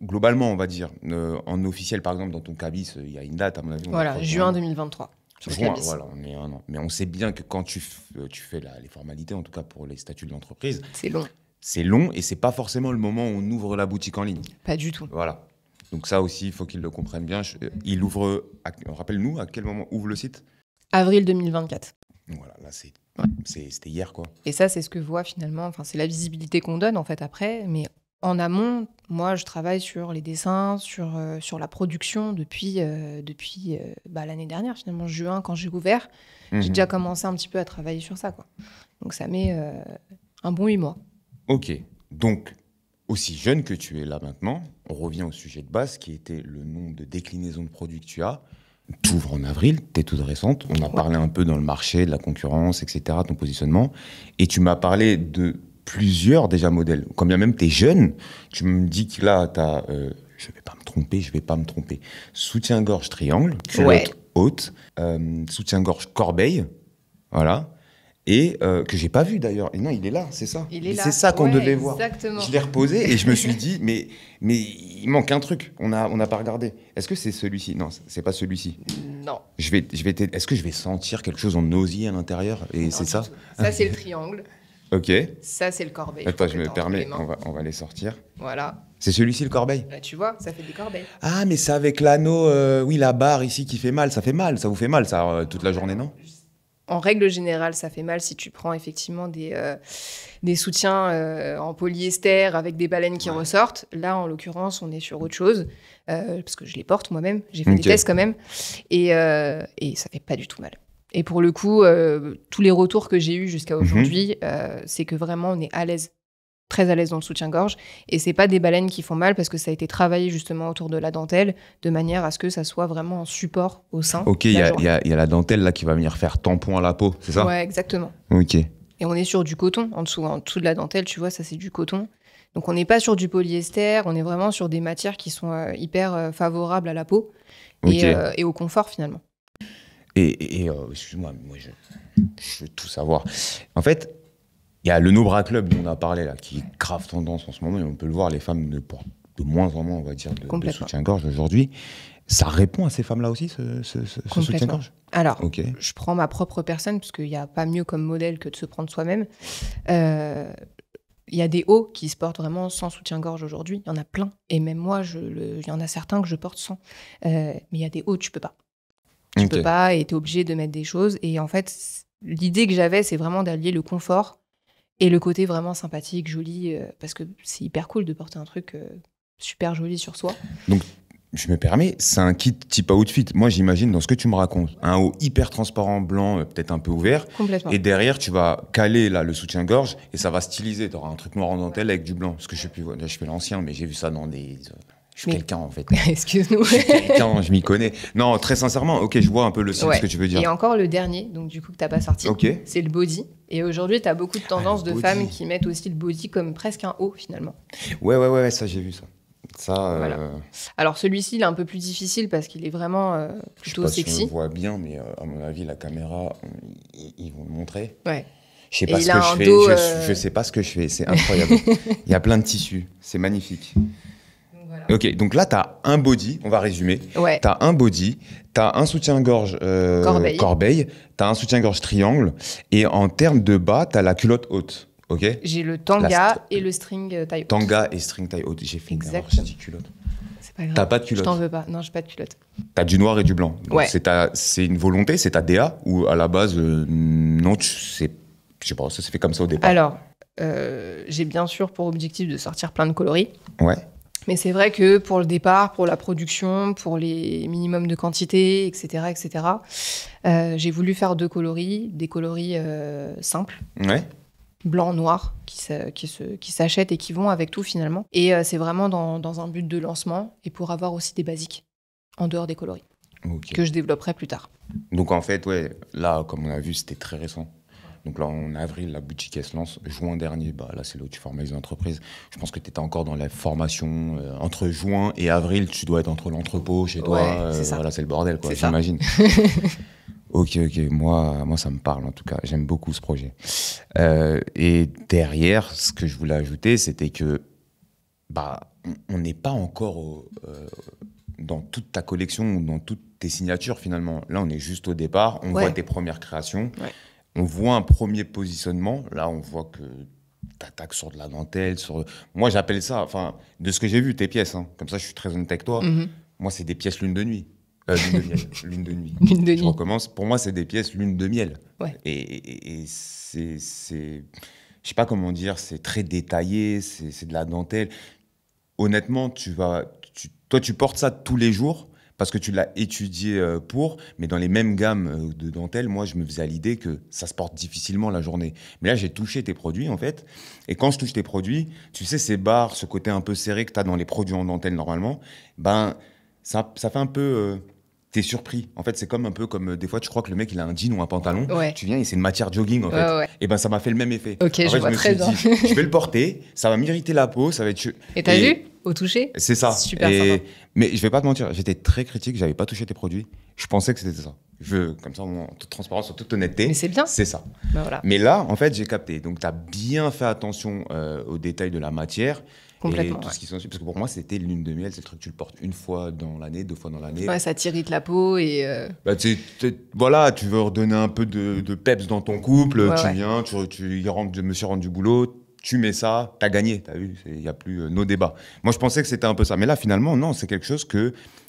globalement, on va dire, en officiel, par exemple, dans ton cabis, il y a une date, à mon avis. Voilà, juin 2023. Juin, voilà, on est 1 an. Mais on sait bien que quand tu fais les formalités, en tout cas pour les statuts de l'entreprise, c'est long. C'est long et c'est pas forcément le moment où on ouvre la boutique en ligne. Pas du tout. Voilà. Donc ça aussi, il faut qu'ils le comprennent bien. Il ouvre, rappelle-nous, à quel moment ouvre le site? Avril 2024. Voilà, là, c'était hier, quoi. Et ça, c'est ce que voit finalement, enfin, c'est la visibilité qu'on donne, en fait, après, mais En amont, moi, je travaille sur les dessins, sur la production depuis l'année dernière, finalement, juin, quand j'ai ouvert. J'ai déjà commencé un petit peu à travailler sur ça, quoi. Donc, ça met un bon 8 mois. Ok. Donc, aussi jeune que tu es là maintenant, on revient au sujet de base, qui était le nombre de déclinaisons de produits que tu as. Tu ouvres en avril, tu es toute récente. On a parlé un peu dans le marché, de la concurrence, etc., ton positionnement. Et tu m'as parlé de plusieurs déjà modèles. Quand bien même tu es jeune, tu me dis que là, tu as, je vais pas me tromper, soutien-gorge triangle, culotte haute, soutien-gorge corbeille, voilà. Et que j'ai pas vu d'ailleurs. Et non, il est là, c'est ça. C'est ça qu'on devait voir. Je l'ai reposé et je me suis dit, mais il manque un truc. On n'a pas regardé. Est-ce que c'est celui-ci? Non, c'est pas celui-ci. Non. Est-ce que je vais sentir quelque chose en osier à l'intérieur? Et c'est ça. Ça, c'est le triangle. Ok. Ça, c'est le corbeil. Attends, je me permets, on va les sortir. Voilà. C'est celui-ci le corbeil? Tu vois, ça fait des corbeilles. Ah, mais c'est avec l'anneau, oui, la barre ici qui fait mal. Ça fait mal, ça vous fait mal, ça, toute la journée, non? En règle générale, ça fait mal si tu prends effectivement des soutiens en polyester avec des baleines qui ressortent. Là, en l'occurrence, on est sur autre chose, parce que je les porte moi-même. J'ai fait des tests quand même. Et ça fait pas du tout mal. Et pour le coup, tous les retours que j'ai eus jusqu'à aujourd'hui, c'est que vraiment, on est à l'aise. Très à l'aise dans le soutien-gorge. Et c'est pas des baleines qui font mal parce que ça a été travaillé justement autour de la dentelle de manière à ce que ça soit vraiment un support au sein. Ok, il y a la dentelle là qui va venir faire tampon à la peau, c'est ça? Ouais, exactement. Ok. Et on est sur du coton en dessous de la dentelle, tu vois, ça c'est du coton. Donc on n'est pas sur du polyester, on est vraiment sur des matières qui sont hyper favorables à la peau et au confort finalement. Et excuse-moi, moi je veux tout savoir. En fait, il y a le No Bra Club dont on a parlé là, qui est grave tendance en ce moment, et on peut le voir, les femmes portent de moins en moins, on va dire, de soutien-gorge aujourd'hui. Ça répond à ces femmes-là aussi, ce soutien-gorge? Alors, je prends ma propre personne, parce qu'il n'y a pas mieux comme modèle que de se prendre soi-même. Il y a des hauts qui se portent vraiment sans soutien-gorge aujourd'hui. Il y en a plein. Et même moi, il y en a certains que je porte sans. Mais il y a des hauts, tu peux pas. Tu peux pas, et tu es obligé de mettre des choses. Et en fait, l'idée que j'avais, c'est vraiment d'allier le confort et le côté vraiment sympathique, joli, parce que c'est hyper cool de porter un truc super joli sur soi. Donc, je me permets, c'est un kit type outfit. Moi, j'imagine, dans ce que tu me racontes, un haut hyper transparent, blanc, peut-être un peu ouvert. Complètement. Et derrière, tu vas caler là, le soutien-gorge et ça va styliser. Tu auras un truc noir en dentelle avec du blanc. Parce que je fais l'ancien, mais j'ai vu ça dans des... Je suis quelqu'un, en fait. Excuse-nous. Je suis quelqu'un, je m'y connais. Non, très sincèrement, ok, je vois un peu le style, ce que tu veux dire. Et encore le dernier, donc du coup, que tu n'as pas sorti, c'est le body. Et aujourd'hui, tu as beaucoup de tendances de femmes qui mettent aussi le body comme presque un haut, finalement. Ouais, ça, j'ai vu ça. Voilà. Alors, celui-ci, il est un peu plus difficile parce qu'il est vraiment plutôt sexy. Je sais pas si on le voit bien, mais à mon avis, la caméra, ils vont le montrer. Ouais. Je sais pas ce que je fais. Je sais pas ce que je fais. C'est incroyable. Il y a plein de tissus. C'est magnifique. Voilà. Ok, donc là, tu as un body, on va résumer. Ouais. Tu as un body, tu as un soutien-gorge corbeille, tu as un soutien-gorge triangle, et en termes de bas, tu as la culotte haute. Okay. J'ai le tanga et le string taille haute. Tanga et string taille haute. J'ai fait une erreur, j'ai dit culotte. C'est pas grave. T'as pas de culotte? Je t'en veux pas. Non, j'ai pas de culotte. T'as du noir et du blanc. Donc ouais. C'est une volonté, c'est ta DA ou à la base, non, je sais pas, ça s'est fait comme ça au départ? Alors, j'ai bien sûr pour objectif de sortir plein de coloris. Ouais. Mais c'est vrai que pour le départ, pour la production, pour les minimums de quantité, etc., j'ai voulu faire des coloris simples. Ouais. Blanc, noir, qui s'achètent et qui vont avec tout finalement. Et c'est vraiment dans un but de lancement et pour avoir aussi des basiques en dehors des coloris que je développerai plus tard. Donc en fait, ouais, là, comme on a vu, c'était très récent. Donc là, en avril, la boutique, elle se lance. Juin dernier, là, c'est là où tu formalises l'entreprise. Je pense que tu étais encore dans la formation. Entre juin et avril, tu dois être entre l'entrepôt, chez toi. C'est ça. Voilà, c'est le bordel, quoi, j'imagine. Ok, moi, ça me parle, en tout cas. J'aime beaucoup ce projet. Et derrière, ce que je voulais ajouter, c'était que on n'est pas encore dans toute ta collection, dans toutes tes signatures, finalement. Là, on est juste au départ. On voit tes premières créations. Ouais. On voit un premier positionnement. Là, on voit que tu attaques sur de la dentelle. Moi, j'appelle ça, de ce que j'ai vu, tes pièces. Comme ça, je suis très honnête avec toi. Moi, c'est des pièces lune de nuit. Lune de miel. Lune de nuit. Je recommence. Pour moi, c'est des pièces lune de miel. Ouais. Et c'est je sais pas comment dire, c'est très détaillé, c'est de la dentelle. Honnêtement, toi, tu portes ça tous les jours parce que tu l'as étudié mais dans les mêmes gammes de dentelle, moi, je me faisais à l'idée que ça se porte difficilement la journée. Mais là, j'ai touché tes produits, en fait. Et quand je touche tes produits, tu sais, ces barres, ce côté un peu serré que tu as dans les produits en dentelle normalement, ben, ça fait un peu... T'es surpris. En fait, c'est comme un peu comme des fois, tu crois que le mec, il a un jean ou un pantalon. Ouais. Tu viens et c'est une matière jogging, en fait. Ouais. Et ben, ça m'a fait le même effet. Ok, je vois très bien. Je vais le porter, ça va m'irriter la peau, ça va être... Et t'as vu au toucher? C'est ça. Super sympa. Mais je vais pas te mentir, j'étais très critique, j'avais pas touché tes produits. Je pensais que c'était ça. Comme ça, en toute transparence, en toute honnêteté. Mais c'est bien. C'est ça. Ben voilà. Mais là, en fait, j'ai capté. Donc, tu as bien fait attention aux détails de la matière. Complètement. Et tout ce qui s'en suit. Parce que pour moi, c'était lune de miel. C'est le truc que tu le portes une fois dans l'année, 2 fois dans l'année. Ouais, ça t'irrite la peau et. Bah, voilà, tu veux redonner un peu de peps dans ton couple. Ouais, tu ouais. viens, je me suis rendu du boulot. Tu mets ça, t'as gagné, t'as vu, il n'y a plus nos débats. Moi, je pensais que c'était un peu ça. Mais là, finalement, non, c'est quelque chose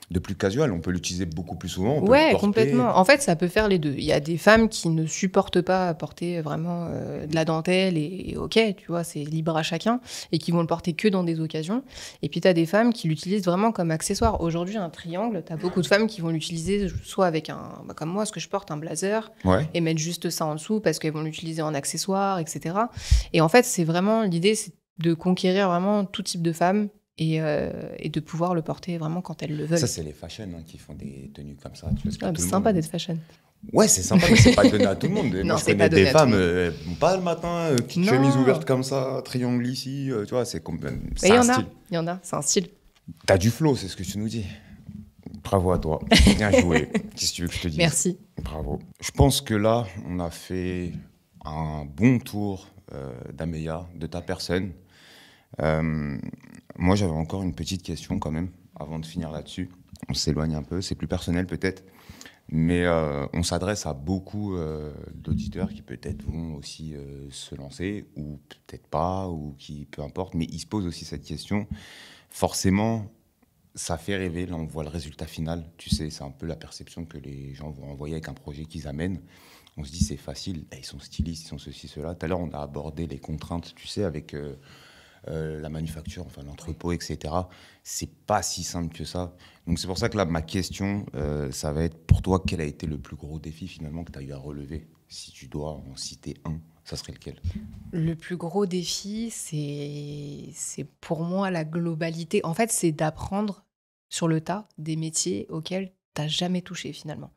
de plus casual. On peut l'utiliser beaucoup plus souvent. On peut le porter. Complètement. En fait, ça peut faire les deux. Il y a des femmes qui ne supportent pas porter vraiment de la dentelle et ok, tu vois, c'est libre à chacun et qui vont le porter que dans des occasions. Et puis, tu as des femmes qui l'utilisent vraiment comme accessoire. Aujourd'hui, un triangle, tu as beaucoup de femmes qui vont l'utiliser soit avec comme moi, ce que je porte, un blazer, et mettre juste ça en dessous parce qu'elles vont l'utiliser en accessoire, etc. Et en fait, l'idée, c'est de conquérir vraiment tout type de femmes. Et de pouvoir le porter vraiment quand elles le veulent. Ça, c'est les fashion qui font des tenues comme ça. C'est sympa d'être fashion. Ouais, c'est sympa, mais c'est pas donné à tout le monde. Non, moi, je connais des femmes, pas le matin, petite chemise ouverte comme ça, triangle ici, tu vois, c'est un style. Il y en a, c'est un style. T'as du flow, c'est ce que tu nous dis. Bravo à toi. Bien joué. Qu'est-ce que tu veux que je te dise? Merci. Bravo. Je pense que là, on a fait un bon tour d'Ameya, de ta personne. Moi, j'avais encore une petite question quand même, avant de finir là-dessus. On s'éloigne un peu, c'est plus personnel peut-être, mais on s'adresse à beaucoup d'auditeurs qui peut-être vont aussi se lancer, ou peut-être pas, ou qui, peu importe, mais ils se posent aussi cette question. Forcément, ça fait rêver, là on voit le résultat final, tu sais, c'est un peu la perception que les gens vont envoyer avec un projet qu'ils amènent. On se dit c'est facile, ils sont stylistes, ils sont ceci, cela. Tout à l'heure, on a abordé les contraintes, tu sais, avec... la manufacture, enfin l'entrepôt, etc. C'est pas si simple que ça. Donc c'est pour ça que là, ma question, ça va être pour toi, quel a été le plus gros défi finalement que tu as eu à relever? Si tu dois en citer un, ça serait lequel? Le plus gros défi, c'est pour moi la globalité. En fait, c'est d'apprendre sur le tas des métiers auxquels tu n'as jamais touché finalement.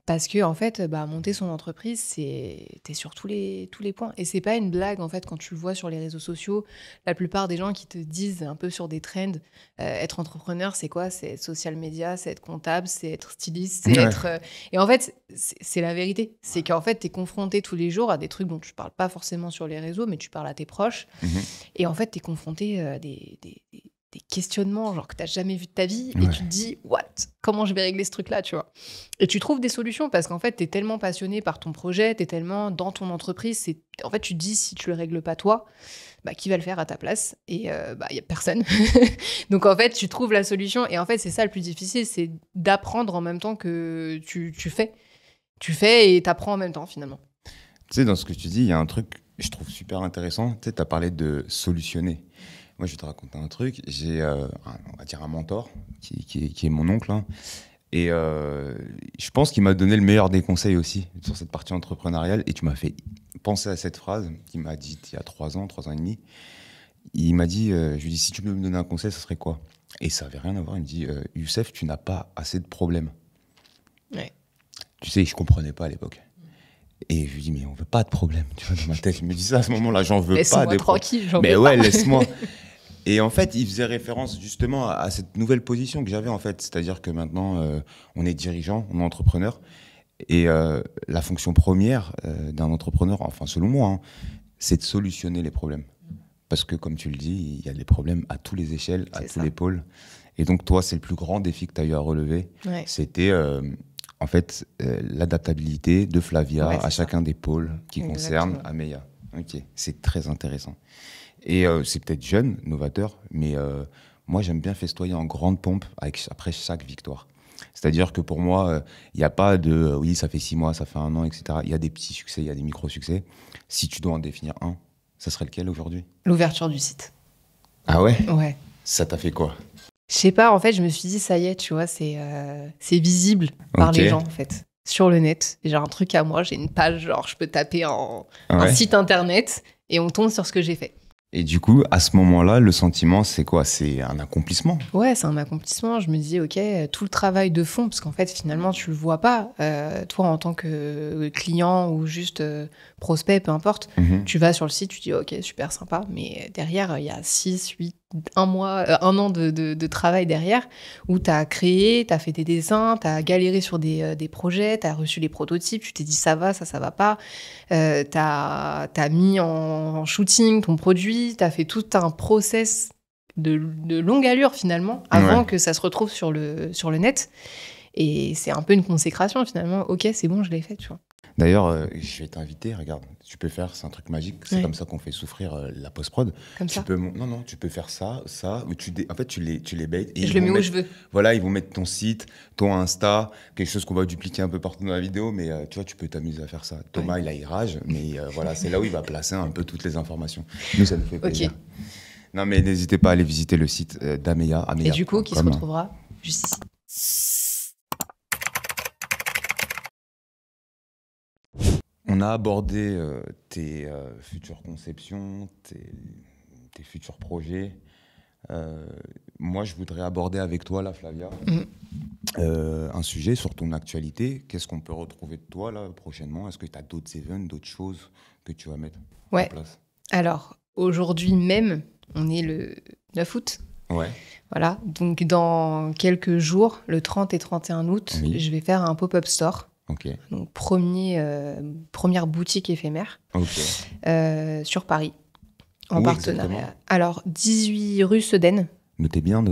Parce que en fait, monter son entreprise, t'es sur tous les points. Et c'est pas une blague, en fait, quand tu le vois sur les réseaux sociaux. La plupart des gens qui te disent un peu sur des trends, être entrepreneur, c'est quoi? C'est être social media, c'est être comptable, c'est être styliste, c'est être... Et en fait, c'est la vérité. C'est qu'en fait, t'es confronté tous les jours à des trucs dont tu parles pas forcément sur les réseaux, mais tu parles à tes proches. Et en fait, t'es confronté à des questionnements genre que tu n'as jamais vu de ta vie et tu te dis what, comment je vais régler ce truc là, tu vois, et tu trouves des solutions parce qu'en fait tu es tellement passionné par ton projet, tu es tellement dans ton entreprise, en fait tu te dis si tu le règles pas toi, qui va le faire à ta place? Et il y a personne. Donc en fait tu trouves la solution et en fait c'est ça le plus difficile, c'est d'apprendre en même temps que tu fais et t'apprends en même temps finalement. Tu sais, dans ce que tu dis, il y a un truc que je trouve super intéressant. Tu sais, tu as parlé de solutionner. Moi, je vais te raconter un truc. J'ai, on va dire, un mentor qui est mon oncle. Hein, et je pense qu'il m'a donné le meilleur des conseils aussi sur cette partie entrepreneuriale. Et tu m'as fait penser à cette phrase qu'il m'a dite il y a 3 ans et demi. Il m'a dit, je lui ai dit, si tu peux me donner un conseil, ça serait quoi? Et ça n'avait rien à voir. Il me dit, Youssef, tu n'as pas assez de problèmes. Ouais. Tu sais, je ne comprenais pas à l'époque. Et je lui dis, mais on veut pas de problème. Tu vois, dans ma tête, je me dis ça à ce moment-là, j'en veux pas des tranquille, j'en mais veux ouais, pas. laisse-moi. Et en fait, il faisait référence justement à cette nouvelle position que j'avais en fait. C'est-à-dire que maintenant, on est dirigeant, on est entrepreneur. Et la fonction première d'un entrepreneur, enfin selon moi, hein, c'est de solutionner les problèmes. Parce que comme tu le dis, il y a des problèmes à tous les échelles, à tous les pôles. Et donc toi, c'est le plus grand défi que tu as eu à relever. Ouais. C'était... en fait, l'adaptabilité de Flavia à chacun des pôles qui concernent Ameya. Ok, c'est très intéressant. Et c'est peut-être jeune, novateur, mais moi, j'aime bien festoyer en grande pompe après chaque victoire. C'est-à-dire que pour moi, il n'y a pas de « oui, ça fait 6 mois, ça fait 1 an, etc. » Il y a des petits succès, il y a des micro-succès. Si tu dois en définir un, Ça serait lequel aujourd'hui? L'ouverture du site. Ah ouais? Ouais. Ça t'a fait quoi? Je sais pas, en fait, je me suis dit, ça y est, tu vois, c'est visible par les gens, en fait, sur le net. J'ai un truc à moi, j'ai une page, genre, je peux taper un site internet et on tombe sur ce que j'ai fait. Et du coup, à ce moment-là, le sentiment, c'est quoi? C'est un accomplissement? Ouais, c'est un accomplissement. Je me dis, OK, tout le travail de fond, parce qu'en fait, finalement, tu le vois pas. Toi, en tant que client ou juste prospect, peu importe, tu vas sur le site, tu dis, OK, super sympa. Mais derrière, il y a 6, 8, un mois, un an de travail derrière, où tu as créé, tu as fait des dessins, tu as galéré sur des projets, tu as reçu les prototypes, tu t'es dit, ça va pas. Tu as mis en shooting ton produit, tu as fait tout un process de longue allure finalement, avant que ça se retrouve sur le net. Et c'est un peu une consécration finalement. Ok, c'est bon, je l'ai fait, tu vois. D'ailleurs, je vais t'inviter, regarde, tu peux faire, c'est un truc magique, c'est comme ça qu'on fait souffrir la post-prod. Comme ça? Non, tu peux faire ça, ou en fait, tu les baites. Et je le mets où je veux. Voilà, ils vont mettre ton site, ton Insta, quelque chose qu'on va dupliquer un peu partout dans la vidéo, mais tu vois, tu peux t'amuser à faire ça. Thomas, il a Irage, mais voilà, c'est là où il va placer un peu toutes les informations. Nous, ça nous fait plaisir. Non, mais n'hésitez pas à aller visiter le site d'Ameya. Et du coup, qui se retrouvera juste ici. On a abordé tes futures conceptions, tes futurs projets. Moi, je voudrais aborder avec toi, là, Flavia, un sujet sur ton actualité. Qu'est-ce qu'on peut retrouver de toi, là, prochainement? Est-ce que tu as d'autres événements, d'autres choses que tu vas mettre en place? Alors, aujourd'hui même, on est le 9 août. Ouais. Voilà, donc dans quelques jours, le 30 et 31 août, je vais faire un pop-up store. Donc, première boutique éphémère sur Paris, en partenariat. Exactement. Alors, 18 rue Sedaine. Notez bien.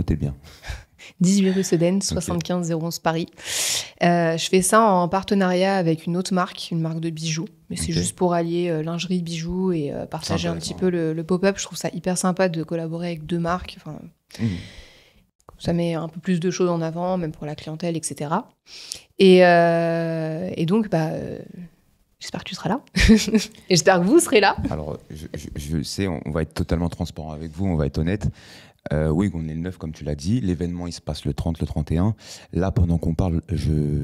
18 rue Sedaine, 75 011 Paris. Je fais ça en partenariat avec une autre marque, une marque de bijoux. Mais c'est juste pour allier lingerie, bijoux et partager un petit peu le pop-up. Je trouve ça hyper sympa de collaborer avec deux marques. Enfin, ça met un peu plus de choses en avant, même pour la clientèle, etc. Et donc, j'espère que tu seras là. Et j'espère que vous serez là. Alors, je sais, on va être totalement transparent avec vous, on va être honnête. Oui, on est le 9, comme tu l'as dit. L'événement, il se passe le 30, le 31. Là, pendant qu'on parle,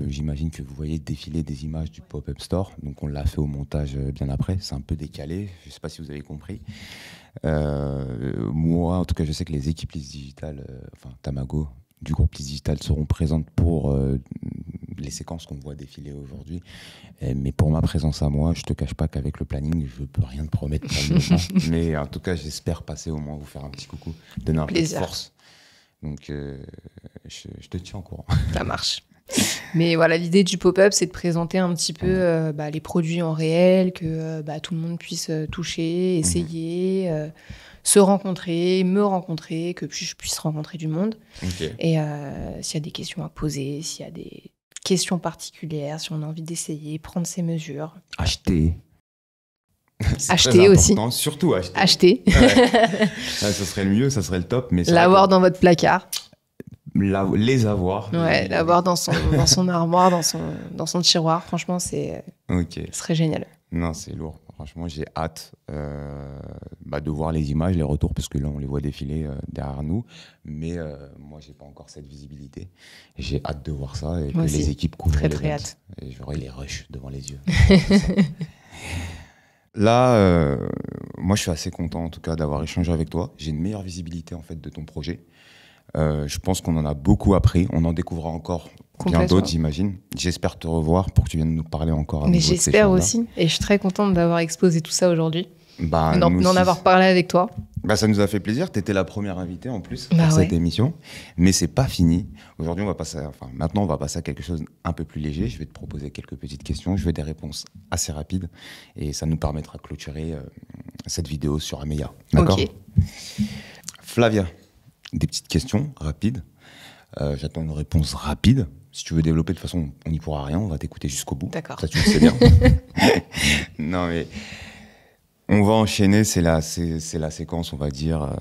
j'imagine que vous voyez défiler des images du pop-up store. Donc, on l'a fait au montage bien après. C'est un peu décalé. Je ne sais pas si vous avez compris. Moi, en tout cas, je sais que les équipes Lise Digital, Tamago, du groupe Lise Digital seront présentes pour les séquences qu'on voit défiler aujourd'hui. Mais pour ma présence à moi, je te cache pas qu'avec le planning, je peux rien te promettre pour le moment. Mais en tout cas, j'espère passer au moins vous faire un petit coucou, donner un peu de force. Donc, je te tiens au courant. Ça marche. Mais voilà, l'idée du pop-up, c'est de présenter un petit peu les produits en réel, que tout le monde puisse toucher, essayer, se rencontrer, me rencontrer, que je puisse rencontrer du monde. Et s'il y a des questions à poser, s'il y a des questions particulières, si on a envie d'essayer, prendre ses mesures. Acheter. Acheter aussi. Surtout acheter. Ça serait le mieux, ça serait le top. Mais l'avoir dans votre placard. Les avoir. Ouais, l'avoir dans son armoire, dans son tiroir. Franchement, ce serait génial. Non, c'est lourd. Franchement, j'ai hâte de voir les images, les retours, parce que là, on les voit défiler derrière nous. Mais moi, j'ai pas encore cette visibilité. J'ai hâte de voir ça et moi que aussi. Les équipes couvrent les très hâte. Et j'aurai les rushs devant les yeux. Là, moi, je suis assez content, en tout cas, d'avoir échangé avec toi. J'ai une meilleure visibilité, en fait, de ton projet. Je pense qu'on en a beaucoup appris. On en découvrira encore bien d'autres, j'imagine. J'espère te revoir pour que tu viennes nous parler encore. Mais j'espère aussi. Et je suis très contente d'avoir exposé tout ça aujourd'hui. D'en avoir parlé avec toi. Ça nous a fait plaisir. Tu étais la première invitée en plus pour cette émission. Mais c'est pas fini. Aujourd'hui, maintenant, on va passer à quelque chose un peu plus léger. Je vais te proposer quelques petites questions. Je veux des réponses assez rapides. Et ça nous permettra de clôturer cette vidéo sur Ameya. D'accord ? Flavia, des petites questions rapides. J'attends une réponse rapide. Si tu veux développer, de toute façon, on n'y pourra rien. On va t'écouter jusqu'au bout. D'accord. Ça, tu le sais bien. Non, mais on va enchaîner. C'est la séquence, on va dire,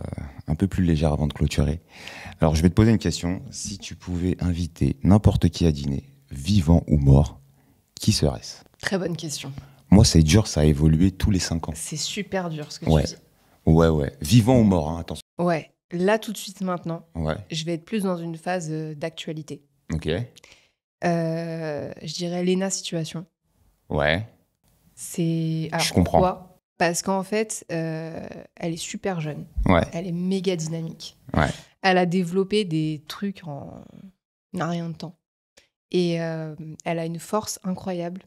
un peu plus légère avant de clôturer. Alors, je vais te poser une question. Si tu pouvais inviter n'importe qui à dîner, vivant ou mort, qui serait-ce ? Très bonne question. Moi, c'est dur, ça a évolué tous les 5 ans. C'est super dur ce que Ouais. tu dis. Ouais. Vivant ou mort, hein, attention. Ouais. Là, tout de suite, maintenant, Ouais. je vais être plus dans une phase d'actualité. Ok. Je dirais Léna Situation. Ouais. Alors, je comprends. Pourquoi ? Parce qu'en fait, elle est super jeune. Ouais. Elle est méga dynamique. Ouais. Elle a développé des trucs en rien de temps. Et elle a une force incroyable.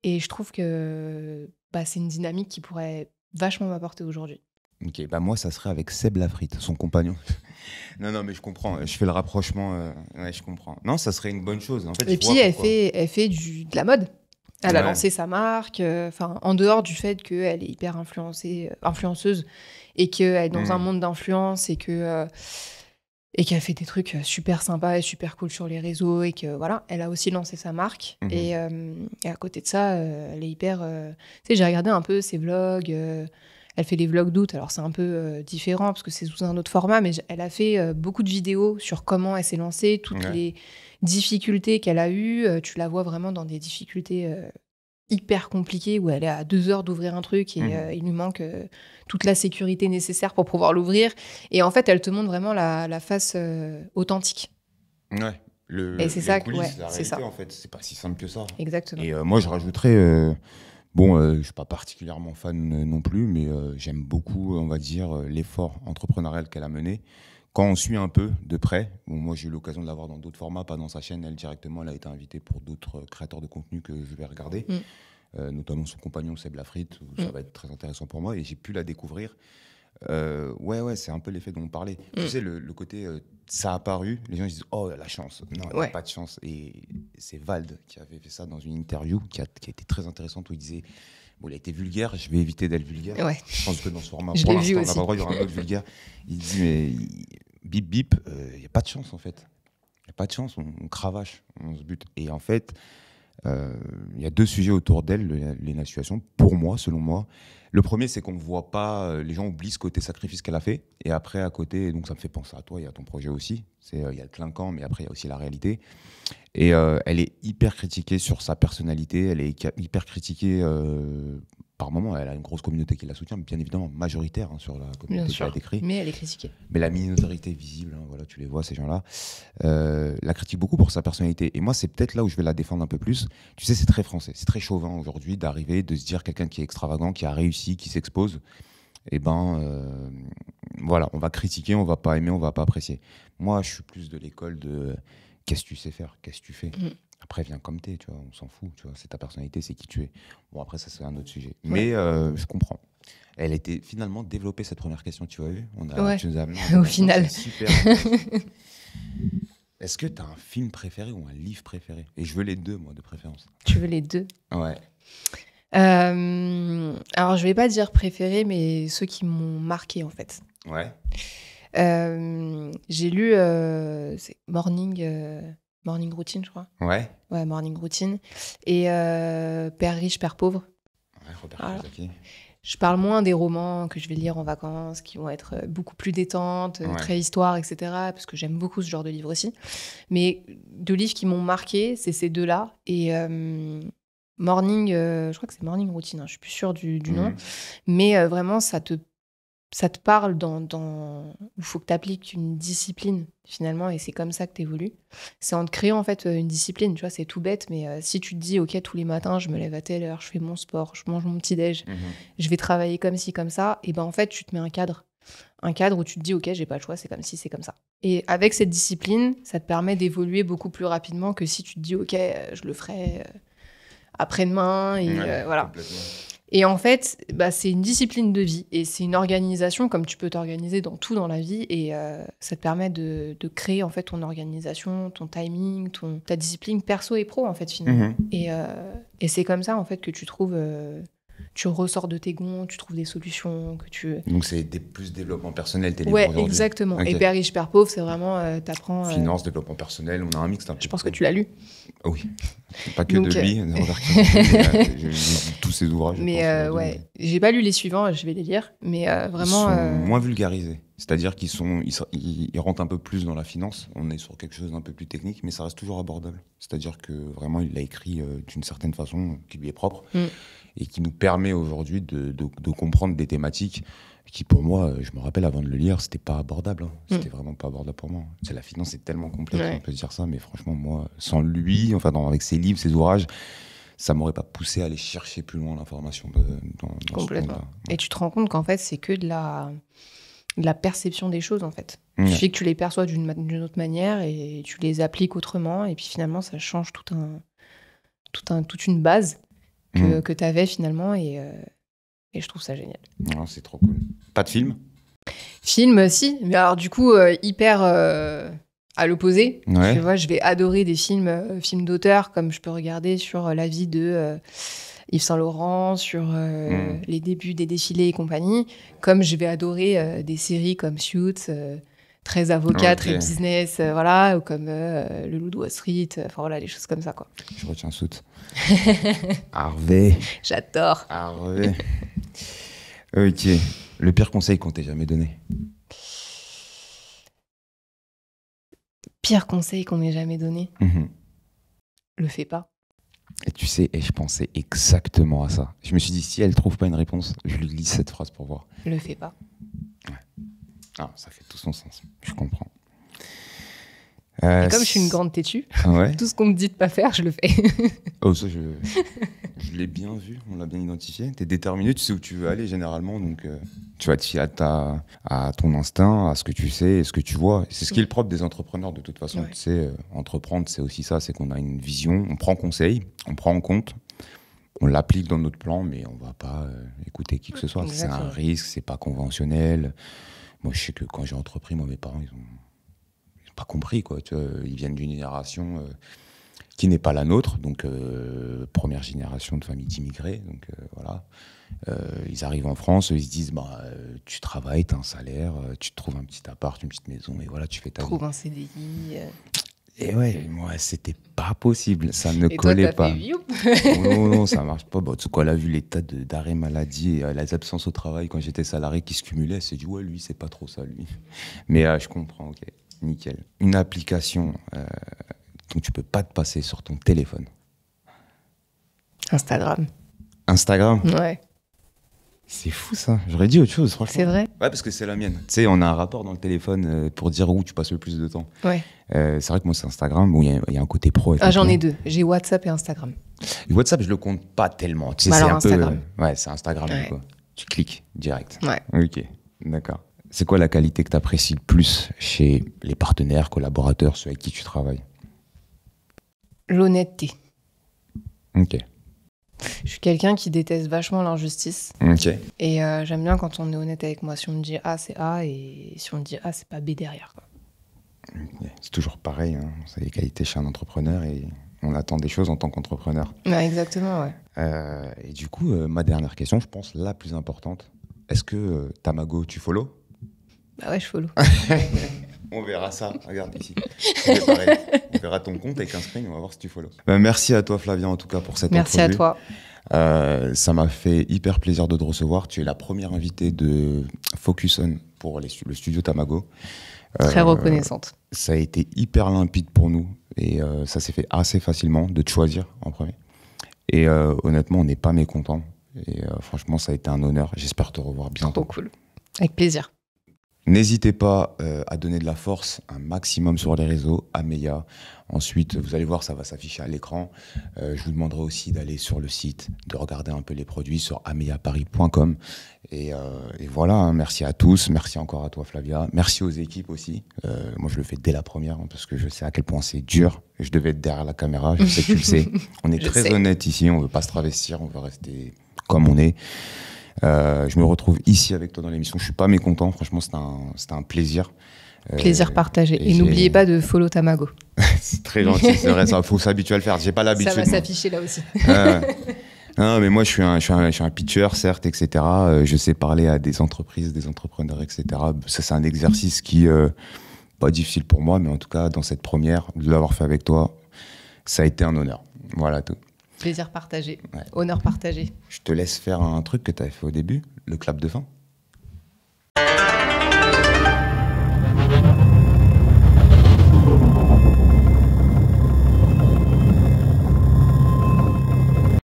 Et je trouve que c'est une dynamique qui pourrait vachement m'apporter aujourd'hui. Ok, moi, ça serait avec Seb Lafrite, son compagnon. non, mais je comprends. Je fais le rapprochement. Ouais, je comprends. Non, ça serait une bonne chose. En fait, et puis, elle fait de la mode. Elle a lancé sa marque. En dehors du fait qu'elle est hyper influenceuse et qu'elle est dans un monde d'influence et qu'elle fait des trucs super sympas et super cool sur les réseaux et que voilà, elle a aussi lancé sa marque. Et à côté de ça, elle est hyper... Tu sais, j'ai regardé un peu ses vlogs. Elle fait des vlogs d'août, alors c'est un peu différent parce que c'est sous un autre format, mais elle a fait beaucoup de vidéos sur comment elle s'est lancée, toutes les difficultés qu'elle a eues. Tu la vois vraiment dans des difficultés hyper compliquées où elle est à 2 heures d'ouvrir un truc et il lui manque toute la sécurité nécessaire pour pouvoir l'ouvrir. Et en fait, elle te montre vraiment la face authentique. Ouais. Et c'est ça, coulisses, la c'est réalité, ça. en fait, c'est pas si simple que ça. Exactement. Et moi, je rajouterais... je suis pas particulièrement fan non plus, mais j'aime beaucoup, on va dire, l'effort entrepreneurial qu'elle a mené. Quand on suit un peu de près, moi j'ai eu l'occasion de la voir dans d'autres formats, pas dans sa chaîne, elle directement, elle a été invitée pour d'autres créateurs de contenu que je vais regarder, notamment son compagnon Seb Lafrite, où ça va être très intéressant pour moi, et j'ai pu la découvrir. Ouais, c'est un peu l'effet dont on parlait. Tu sais, le côté, ça a apparu, les gens disent, oh, la chance. Non, il n'y a pas de chance. Et c'est Vald qui avait fait ça dans une interview qui a été très intéressante, où il disait, il a été vulgaire, je vais éviter d'être vulgaire. Ouais. Je pense que dans ce format, Je pour l'ai vu l'instant, on n'a aussi. pas le droit, il y aura un autre vulgaire. Il dit, mais bip, bip, il n'y a pas de chance, en fait. Il n'y a pas de chance, on cravache, on se bute. Et en fait, il y a 2 sujets autour d'elle, Léna Situation, pour moi, selon moi. Le premier, c'est qu'on ne voit pas, les gens oublient ce côté sacrifice qu'elle a fait. Et après, à côté, donc ça me fait penser à toi et à ton projet aussi. Il y a le clinquant, mais après, il y a aussi la réalité. Et elle est hyper critiquée sur sa personnalité. Elle est hyper critiquée par moments. Elle a une grosse communauté qui la soutient, bien évidemment majoritaire sur la communauté qui a décrit. Mais elle est critiquée. Mais la minorité visible, voilà, tu les vois, ces gens-là, la critique beaucoup pour sa personnalité. Et moi, c'est peut-être là où je vais la défendre un peu plus. Tu sais, c'est très français, c'est très chauvin aujourd'hui d'arriver, de se dire quelqu'un qui est extravagant, qui a réussi, qui s'expose. Voilà, on va critiquer, on va pas aimer, on va pas apprécier. Moi, je suis plus de l'école de qu'est-ce que tu sais faire, qu'est-ce que tu fais. Après, viens comme t'es, tu vois, on s'en fout, tu vois, c'est ta personnalité, c'est qui tu es. Bon, après, ça, c'est un autre sujet. Mais je comprends. Elle a été finalement développée, cette première question, tu as vu ? Tu nous as amené au final. Super. Est-ce que tu as un film préféré ou un livre préféré ? Et je veux les 2, moi, de préférence. Tu veux les 2 ? Ouais. Alors, je vais pas dire préféré, mais ceux qui m'ont marqué, en fait. Ouais. J'ai lu c'est Morning Routine, je crois. Ouais. Ouais, Morning Routine. Et Père riche, Père pauvre. Ouais, Robert Kiyosaki. Je parle moins des romans que je vais lire en vacances, qui vont être beaucoup plus détentes, très histoire, etc. Parce que j'aime beaucoup ce genre de livres aussi. Mais 2 livres qui m'ont marqué, c'est ces 2-là. Et je crois que c'est Morning Routine, je suis plus sûre du nom. Mais vraiment, ça te parle il faut que tu appliques une discipline finalement, et c'est comme ça que tu évolues. C'est en te créant en fait une discipline, tu vois, c'est tout bête, mais si tu te dis ok, tous les matins je me lève à telle heure, je fais mon sport, je mange mon petit déj, je vais travailler comme ci comme ça, et ben en fait tu te mets un cadre où tu te dis ok, j'ai pas le choix, c'est comme ci, c'est comme ça. Et avec cette discipline, ça te permet d'évoluer beaucoup plus rapidement que si tu te dis ok, je le ferai après-demain, et voilà. Complètement. Et en fait, c'est une discipline de vie et c'est une organisation comme tu peux t'organiser dans tout dans la vie, et ça te permet de créer en fait ton organisation, ton timing, ta discipline perso et pro en fait finalement. Et c'est comme ça en fait que tu trouves, tu ressors de tes gonds, tu trouves des solutions que tu. Donc c'est plus développement personnel, tes livres aujourd'hui. Exactement. Okay. Et Père riche, Père pauvre, c'est vraiment t'apprends. Finance, développement personnel, on a un mix. Je pense que tu l'as lu. Oui, pas que donc, de lui, Robert Kiyosaki, j'ai lu tous ses ouvrages. Mais j'ai pas lu les suivants, je vais les lire, mais vraiment. Ils sont moins vulgarisés. C'est-à-dire ils rentrent un peu plus dans la finance. On est sur quelque chose d'un peu plus technique, mais ça reste toujours abordable. C'est-à-dire que vraiment, il l'a écrit d'une certaine façon qui lui est propre et qui nous permet aujourd'hui de comprendre des thématiques qui, pour moi, je me rappelle avant de le lire, c'était pas abordable. C'était vraiment pas abordable pour moi. La finance, c'est tellement complexe, on peut se dire ça, mais franchement, moi, sans lui, avec ses livres, ses ouvrages, ça m'aurait pas poussé à aller chercher plus loin l'information dans complètement. Et tu te rends compte qu'en fait, c'est que de la perception des choses, en fait. Ouais. Il suffit que tu les perçois d'une autre manière et tu les appliques autrement, et puis finalement, ça change toute une base que tu avais finalement, et je trouve ça génial. Non, c'est trop cool. Pas de film ? Film, si, mais alors du coup, hyper à l'opposé. Ouais. Tu vois, je vais adorer des films d'auteur, comme je peux regarder sur la vie de Yves Saint Laurent, sur les débuts des défilés et compagnie, comme je vais adorer des séries comme Suits, très avocat, très business, voilà, ou comme Le Loup de Wall Street, enfin voilà, des choses comme ça, quoi. Je retiens Suits. Harvey. J'adore. Harvey. Ok. Le pire conseil qu'on t'ait jamais donné ? Pire conseil qu'on m'ait jamais donné ? Le fais pas. Et tu sais, je pensais exactement à ça. Je me suis dit, si elle trouve pas une réponse, je lui lis cette phrase pour voir. Le fais pas. Ouais. Ah, ça fait tout son sens. Je comprends. Et comme je suis une grande têtue, tout ce qu'on me dit de pas faire, je le fais. Oh, ça, je l'ai bien vu, on l'a bien identifié. Tu es déterminé, tu sais où tu veux aller généralement, donc tu vas te fier à ton instinct, à ce que tu sais et ce que tu vois. C'est ce qui est le propre des entrepreneurs de toute façon. Tu sais, entreprendre, c'est aussi ça, c'est qu'on a une vision, on prend conseil, on prend en compte, on l'applique dans notre plan, mais on va pas écouter qui que ce soit. Exactement. C'est un risque, c'est pas conventionnel. Moi, je sais que quand j'ai entrepris, mes parents, ils ont pas compris, quoi. Tu vois, ils viennent d'une génération qui n'est pas la nôtre, donc première génération de famille d'immigrés, donc voilà. Ils arrivent en France, ils se disent tu travailles, tu as un salaire, tu te trouves un petit appart, une petite maison, et voilà, tu fais ta vie. Trouve un CDI. Et ouais, moi, c'était pas possible, ça ne collait pas. Non, ça marche pas. Tu sais quoi, elle a vu l'état d'arrêt maladie et les absences au travail quand j'étais salarié qui se cumulaient, elle s'est dit, ouais, lui, c'est pas trop ça, lui. Mais je comprends, ok. Nickel. Une application dont tu peux pas te passer sur ton téléphone. Instagram. Instagram ? Ouais. C'est fou ça. J'aurais dit autre chose, franchement. C'est vrai ? Ouais, parce que c'est la mienne. Tu sais, on a un rapport dans le téléphone pour dire où tu passes le plus de temps. Ouais. C'est vrai que moi, c'est Instagram où il y a un côté pro. J'en ai deux. J'ai WhatsApp et Instagram. WhatsApp, je le compte pas tellement. Tu sais, c'est un Instagram. Ouais, c'est Instagram. Ouais. Quoi. Tu cliques direct. Ouais. Ok, d'accord. C'est quoi la qualité que tu apprécies le plus chez les partenaires, collaborateurs, ceux avec qui tu travailles ? L'honnêteté. Ok. Je suis quelqu'un qui déteste vachement l'injustice. Ok. Et j'aime bien quand on est honnête avec moi. Si on me dit A, c'est A. Et si on me dit A, c'est pas B derrière, quoi. Okay. C'est toujours pareil. C'est les qualités chez un entrepreneur et on attend des choses en tant qu'entrepreneur. Ouais, exactement, ouais. Et du coup, ma dernière question, je pense la plus importante. Est-ce que Tamago, tu follow ? Bah ouais, je follow. On verra ça. Regarde ici. Pareil. On verra ton compte avec un screen, on va voir si tu follow. Merci à toi, Flavien, en tout cas, pour cette entrevue. Merci à toi. Ça m'a fait hyper plaisir de te recevoir. Tu es la première invitée de Focus On pour le studio Tamago. Très reconnaissante. Ça a été hyper limpide pour nous et ça s'est fait assez facilement de te choisir en premier. Et honnêtement, on n'est pas mécontents. Et franchement, ça a été un honneur. J'espère te revoir bientôt. Trop cool. Avec plaisir. N'hésitez pas à donner de la force un maximum sur les réseaux, Ameya. Ensuite, vous allez voir, ça va s'afficher à l'écran. Je vous demanderai aussi d'aller sur le site, de regarder un peu les produits sur ameyaparis.com. Et voilà, merci à tous. Merci encore à toi, Flavia. Merci aux équipes aussi. Moi, je le fais dès la première parce que je sais à quel point c'est dur. Je devais être derrière la caméra, je sais que tu le sais. On est très honnête ici, on ne veut pas se travestir, on veut rester comme on est. Je me retrouve ici avec toi dans l'émission. Je suis pas mécontent. Franchement, c'était un plaisir. Plaisir partagé. Et n'oubliez pas de follow Tamago. C'est très gentil, c'est vrai. Ça faut s'habituer à le faire. J'ai pas l'habitude. Ça va s'afficher là aussi. Non, mais moi, je suis un pitcher, certes, etc. Je sais parler à des entreprises, des entrepreneurs, etc. Ça, c'est un exercice qui pas difficile pour moi, mais en tout cas, dans cette première, de l'avoir fait avec toi, ça a été un honneur. Voilà tout. Plaisir partagé, honneur partagé. Je te laisse faire un truc que tu avais fait au début, le clap de fin.